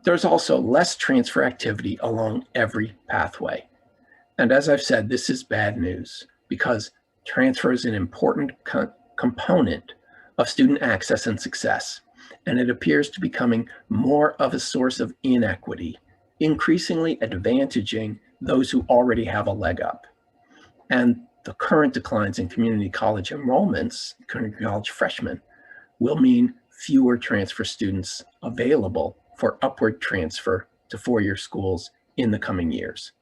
There's also less transfer activity along every pathway. And as I've said, this is bad news because transfer is an important component of student access and success, and it appears to be becoming more of a source of inequity, increasingly advantaging those who already have a leg up. And the current declines in community college enrollments, community college freshmen, will mean fewer transfer students available for upward transfer to four-year schools in the coming years.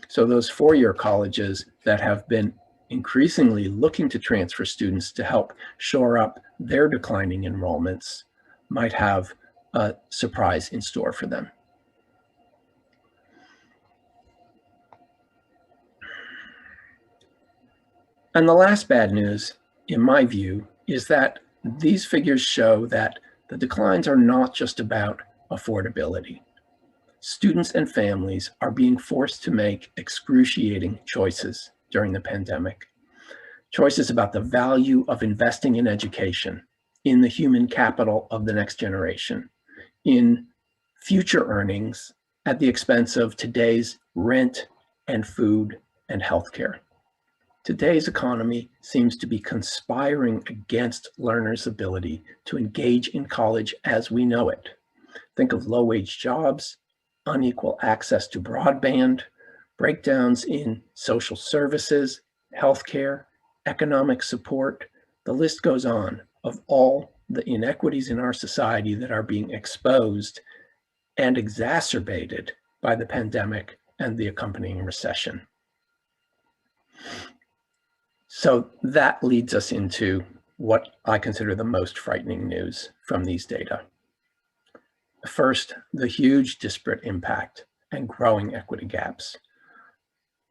So those four-year colleges that have been increasingly looking to transfer students to help shore up their declining enrollments might have a surprise in store for them. And the last bad news, in my view, is that these figures show that the declines are not just about affordability. Students and families are being forced to make excruciating choices during the pandemic. Choices about the value of investing in education, in the human capital of the next generation, in future earnings at the expense of today's rent and food and healthcare. Today's economy seems to be conspiring against learners' ability to engage in college as we know it. Think of low-wage jobs, unequal access to broadband, breakdowns in social services, healthcare, economic support. The list goes on of all the inequities in our society that are being exposed and exacerbated by the pandemic and the accompanying recession. So that leads us into what I consider the most frightening news from these data. First, the huge disparate impact and growing equity gaps.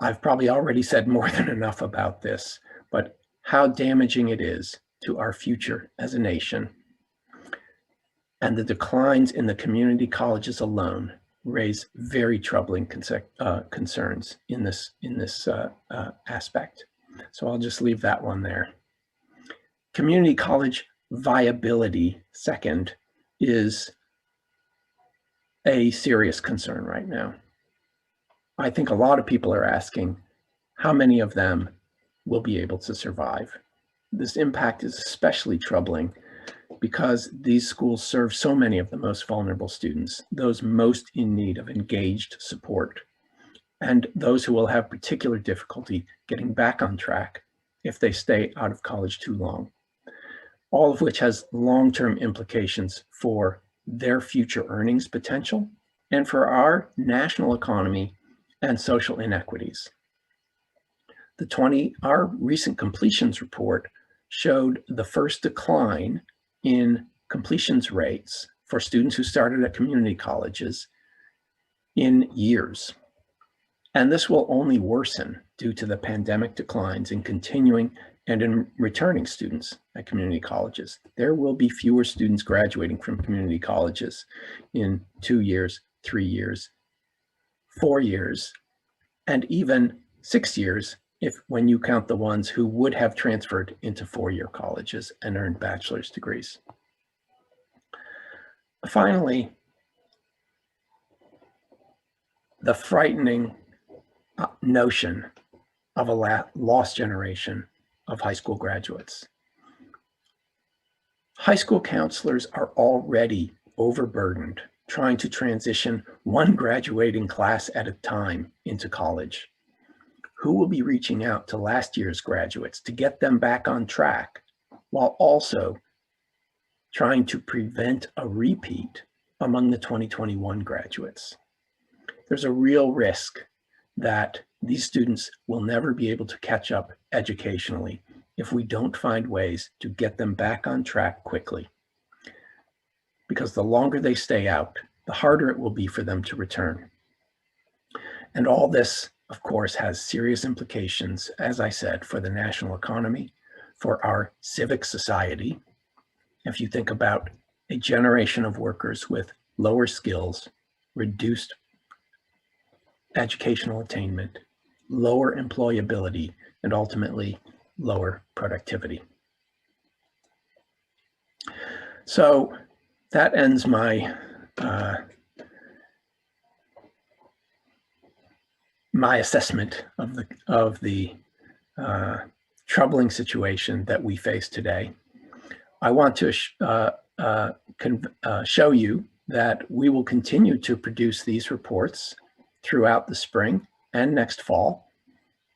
I've probably already said more than enough about this, but how damaging it is to our future as a nation. And the declines in the community colleges alone raise very troubling concerns in this aspect. So I'll just leave that one there. Community college viability, second, is a serious concern right now. I think a lot of people are asking, how many of them will be able to survive? This impact is especially troubling because these schools serve so many of the most vulnerable students, those most in need of engaged support, and those who will have particular difficulty getting back on track if they stay out of college too long, all of which has long-term implications for their future earnings potential and for our national economy and social inequities. Our recent completions report showed the first decline in completions rates for students who started at community colleges in years. And this will only worsen due to the pandemic declines in continuing and in returning students at community colleges. There will be fewer students graduating from community colleges in 2 years, 3 years, 4 years, and even 6 years when you count the ones who would have transferred into 4-year colleges and earned bachelor's degrees. Finally, the frightening notion of a lost generation of high school graduates. High school counselors are already overburdened trying to transition one graduating class at a time into college. Who will be reaching out to last year's graduates to get them back on track while also trying to prevent a repeat among the 2021 graduates? There's a real risk that these students will never be able to catch up educationally if we don't find ways to get them back on track quickly. Because the longer they stay out, the harder it will be for them to return. And all this, of course, has serious implications, as I said, for the national economy, for our civic society. If you think about a generation of workers with lower skills, reduced educational attainment, lower employability, and ultimately lower productivity. So that ends my my assessment of the troubling situation that we face today. I want to show you that we will continue to produce these reports throughout the spring and next fall,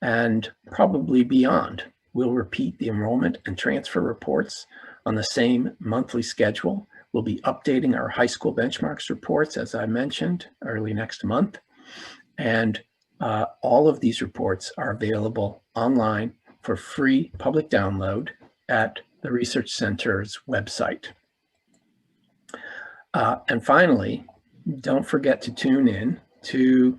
and probably beyond. We'll repeat the enrollment and transfer reports on the same monthly schedule. We'll be updating our high school benchmarks reports, as I mentioned, early next month. And all of these reports are available online for free public download at the Research Center's website. And finally, don't forget to tune in to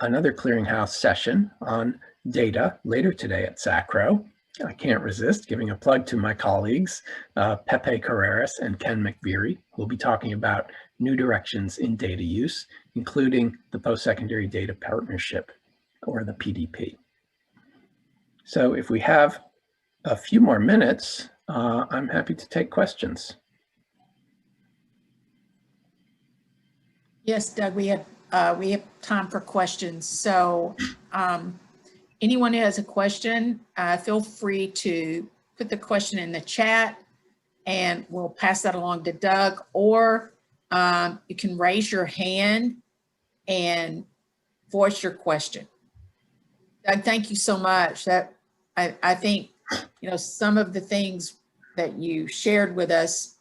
another clearinghouse session on data later today at SACRAO. I can't resist giving a plug to my colleagues, Pepe Carreras and Ken McVeary, who will be talking about new directions in data use, including the Post-Secondary Data Partnership, or the PDP. So if we have a few more minutes, I'm happy to take questions. Yes, Doug, we have time for questions. So anyone who has a question, feel free to put the question in the chat and we'll pass that along to Doug, or you can raise your hand and voice your question. Doug, thank you so much. That I think, you know, some of the things that you shared with us,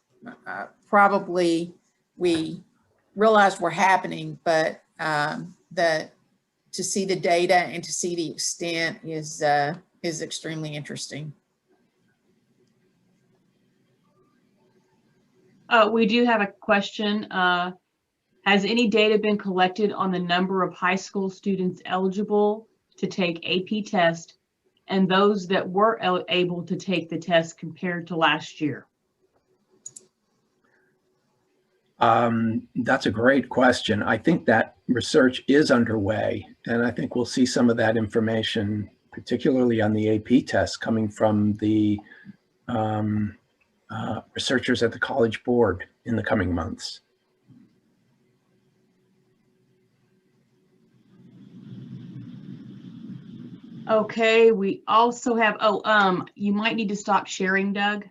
probably we realized were happening, but to see the data and to see the extent is extremely interesting. We do have a question. Has any data been collected on the number of high school students eligible to take AP test and those that were able to take the test compared to last year? That's a great question. I think that research is underway, and I think we'll see some of that information, particularly on the AP test, coming from the researchers at the College Board in the coming months. Okay, we also have, you might need to stop sharing, Doug.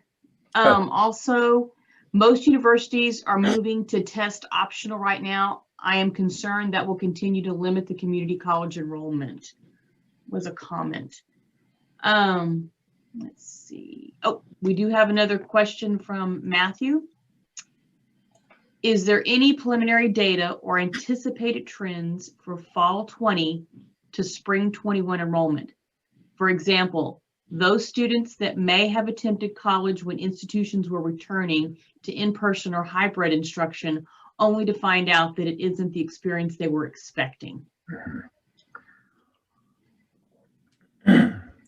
Also, most universities are moving to test optional right now. I am concerned that will continue to limit the community college enrollment, was a comment. Let's see. Oh, we do have another question from Matthew. Is there any preliminary data or anticipated trends for fall 20 to spring 21 enrollment? For example, those students that may have attempted college when institutions were returning to in-person or hybrid instruction, only to find out that it isn't the experience they were expecting.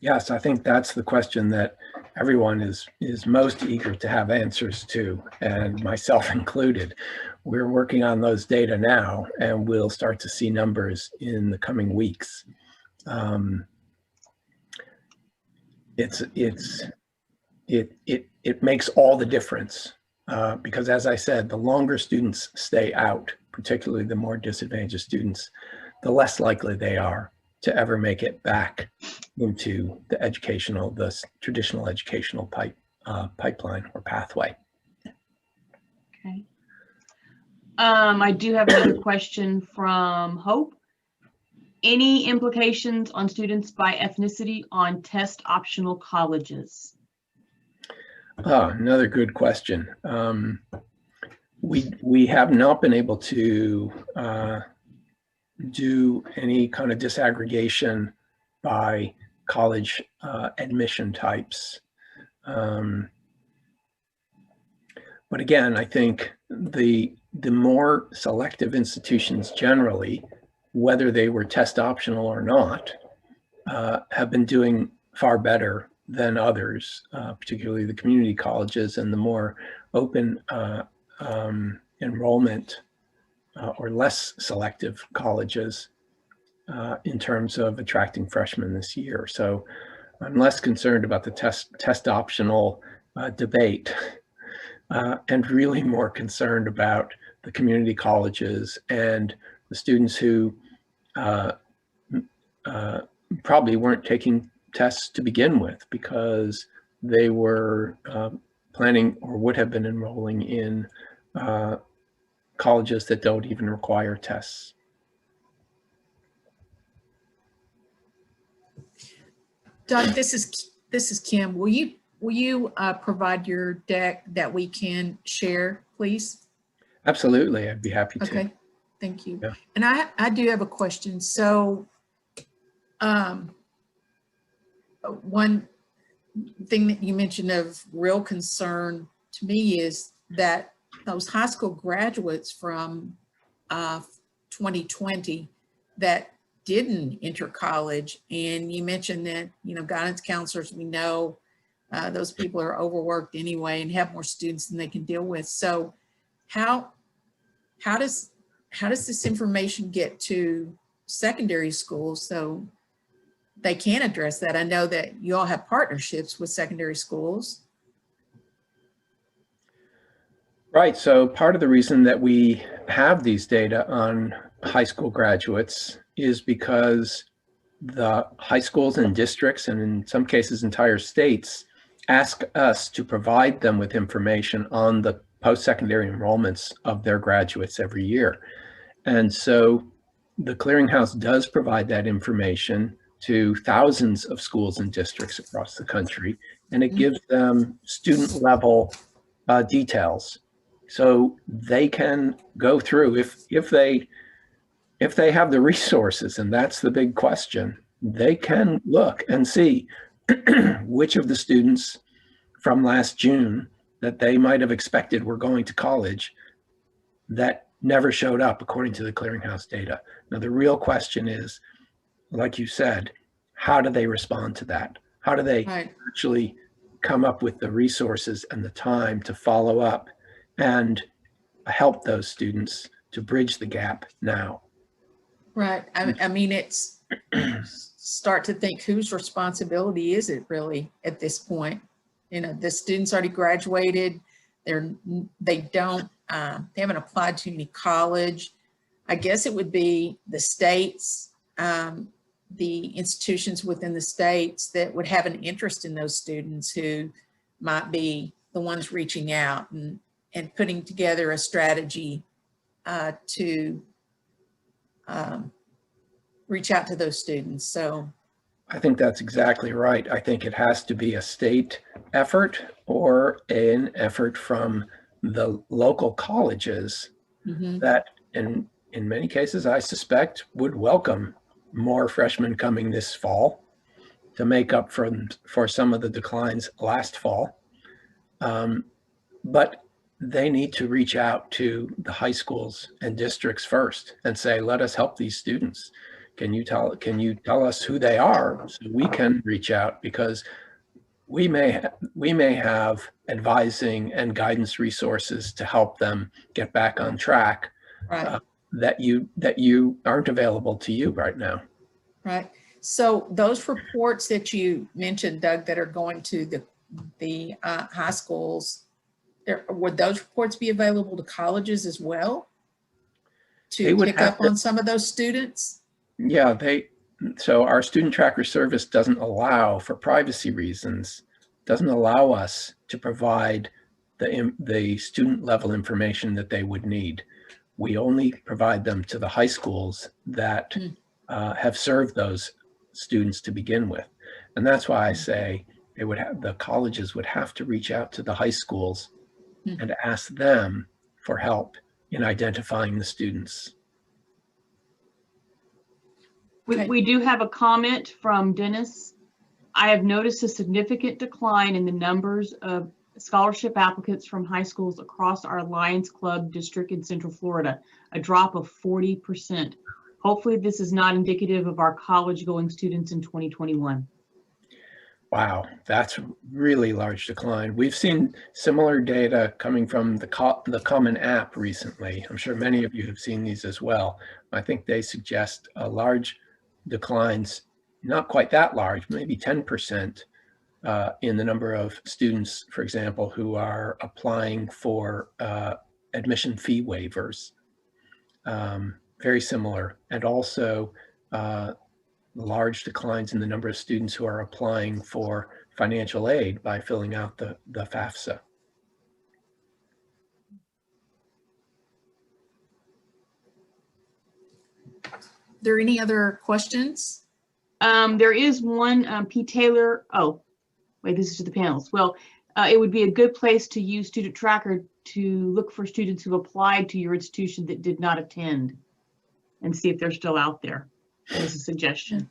Yes, I think that's the question that everyone is most eager to have answers to, and myself included. We're working on those data now, and we'll start to see numbers in the coming weeks. It makes all the difference because, as I said, the longer students stay out, particularly the more disadvantaged students, the less likely they are to ever make it back into the traditional educational pipeline or pathway. Okay. I do have another question from Hope. Any implications on students by ethnicity on test optional colleges? Another good question. We have not been able to do any kind of disaggregation by college admission types. But again, I think the more selective institutions generally, whether they were test optional or not, have been doing far better than others, particularly the community colleges and the more open enrollment or less selective colleges in terms of attracting freshmen this year. So I'm less concerned about the test optional debate and really more concerned about the community colleges and the students who probably weren't taking tests to begin with because they were planning or would have been enrolling in colleges that don't even require tests. Doug, this is Kim. Will you provide your deck that we can share, please? Absolutely, I'd be happy to. Okay, thank you. Yeah. And I do have a question. So one thing that you mentioned of real concern to me is that those high school graduates from 2020 that didn't enter college, and you mentioned that, you know, guidance counselors, we know those people are overworked anyway and have more students than they can deal with. So how does this information get to secondary schools so they can address that? I know that you all have partnerships with secondary schools. Right, so part of the reason that we have these data on high school graduates is because the high schools and districts, and in some cases entire states, ask us to provide them with information on the post-secondary enrollments of their graduates every year. And so the Clearinghouse does provide that information to thousands of schools and districts across the country, and it gives them student level details. So they can go through, if they have the resources, and that's the big question, they can look and see which of the students from last June that they might have expected were going to college that never showed up according to the Clearinghouse data. Now, the real question is, like you said, how do they respond to that? How do they actually come up with the resources and the time to follow up and help those students to bridge the gap now? Right. I mean, it's start to think, whose responsibility is it really at this point? You know, the students already graduated. They haven't applied to any college. I guess it would be the states, the institutions within the states that would have an interest in those students who might be the ones reaching out and putting together a strategy to reach out to those students. So I think that's exactly right. I think it has to be a state effort or an effort from the local colleges that in many cases, I suspect, would welcome more freshmen coming this fall to make up for some of the declines last fall. But they need to reach out to the high schools and districts first and say, let us help these students. can you tell us who they are so we can reach out, because we may have advising and guidance resources to help them get back on track Right. that you aren't available to you right now. Right. So those reports that you mentioned, Doug, that are going to the high schools, would those reports be available to colleges as well to pick up on some of those students? Yeah, so our student tracker service doesn't allow, for privacy reasons, doesn't allow us to provide the student level information that they would need. We only provide them to the high schools that have served those students to begin with. And that's why I say the colleges would have to reach out to the high schools and ask them for help in identifying the students. We do have a comment from Dennis. I have noticed a significant decline in the numbers of scholarship applicants from high schools across our Lions Club district in Central Florida, a drop of 40%. Hopefully this is not indicative of our college-going students in 2021. Wow, that's a really large decline. We've seen similar data coming from the Common App recently. I'm sure many of you have seen these as well. I think they suggest a large declines, not quite that large, maybe 10% in the number of students, for example, who are applying for admission fee waivers. Very similar, and also large declines in the number of students who are applying for financial aid by filling out the FAFSA. Are there any other questions? There is one, P. Taylor. Oh, wait, this is to the panels. Well, it would be a good place to use Student Tracker to look for students who applied to your institution that did not attend and see if they're still out there. As a suggestion.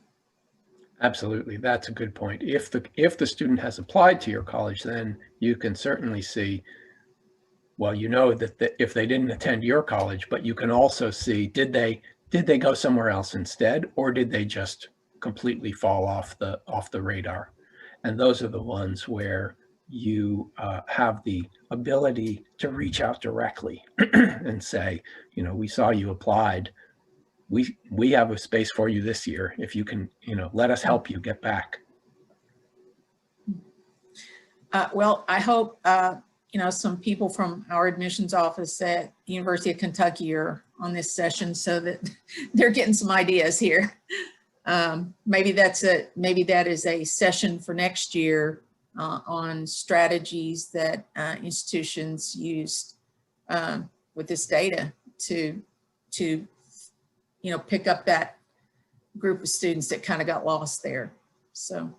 Absolutely, that's a good point. If the student has applied to your college, then you can certainly see, well, you know that if they didn't attend your college, but you can also see, did they go somewhere else instead, or did they just completely fall off the radar? And those are the ones where you have the ability to reach out directly and say, you know, we saw you applied. We have a space for you this year. If you can, you know, let us help you get back. Well, I hope, you know, some people from our admissions office at the University of Kentucky are on this session so that they're getting some ideas here. Maybe that is a session for next year on strategies that institutions used with this data to you know, pick up that group of students that kind of got lost there. So,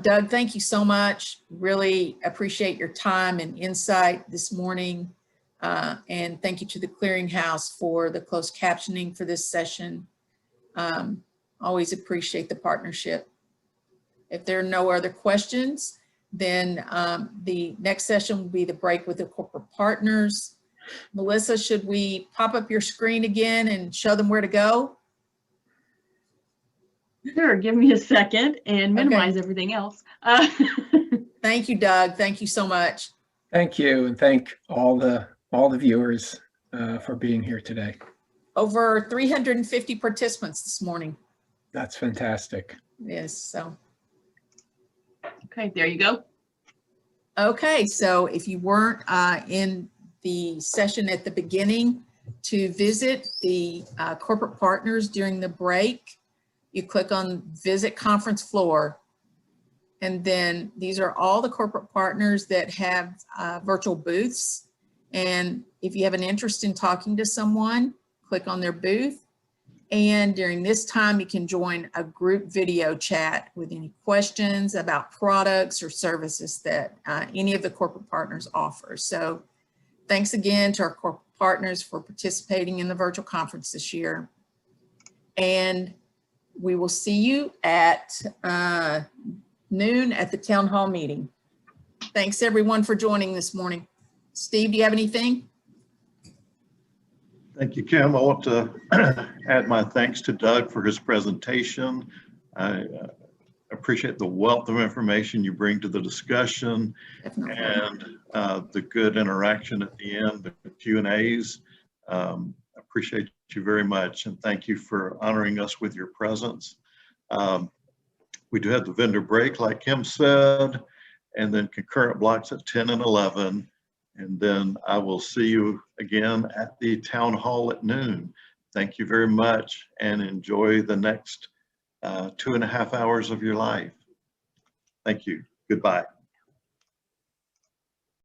Doug, thank you so much. Really appreciate your time and insight this morning. And thank you to the Clearinghouse for the closed captioning for this session. Always appreciate the partnership. If there are no other questions, then the next session will be the break with the corporate partners. Melissa, should we pop up your screen again and show them where to go? Sure, give me a second and minimize everything else. Thank you, Doug. Thank you so much. Thank you, and thank all the viewers for being here today. Over 350 participants this morning. That's fantastic. Yes, so. Okay, there you go. Okay, so if you weren't in the session at the beginning, to visit the corporate partners during the break, you click on Visit Conference Floor. And then these are all the corporate partners that have virtual booths. And if you have an interest in talking to someone, click on their booth. And during this time, you can join a group video chat with any questions about products or services that any of the corporate partners offer. So thanks again to our corporate partners for participating in the virtual conference this year. And we will see you at noon at the town hall meeting. Thanks everyone for joining this morning. Steve, do you have anything? Thank you, Kim. I want to add my thanks to Doug for his presentation. I appreciate the wealth of information you bring to the discussion Definitely. and the good interaction at the end, the Q&As. Appreciate you very much, and thank you for honoring us with your presence. We do have the vendor break, like Kim said, and then concurrent blocks at 10 and 11. And then I will see you again at the town hall at noon. Thank you very much and enjoy the next 2.5 hours of your life. Thank you. Goodbye.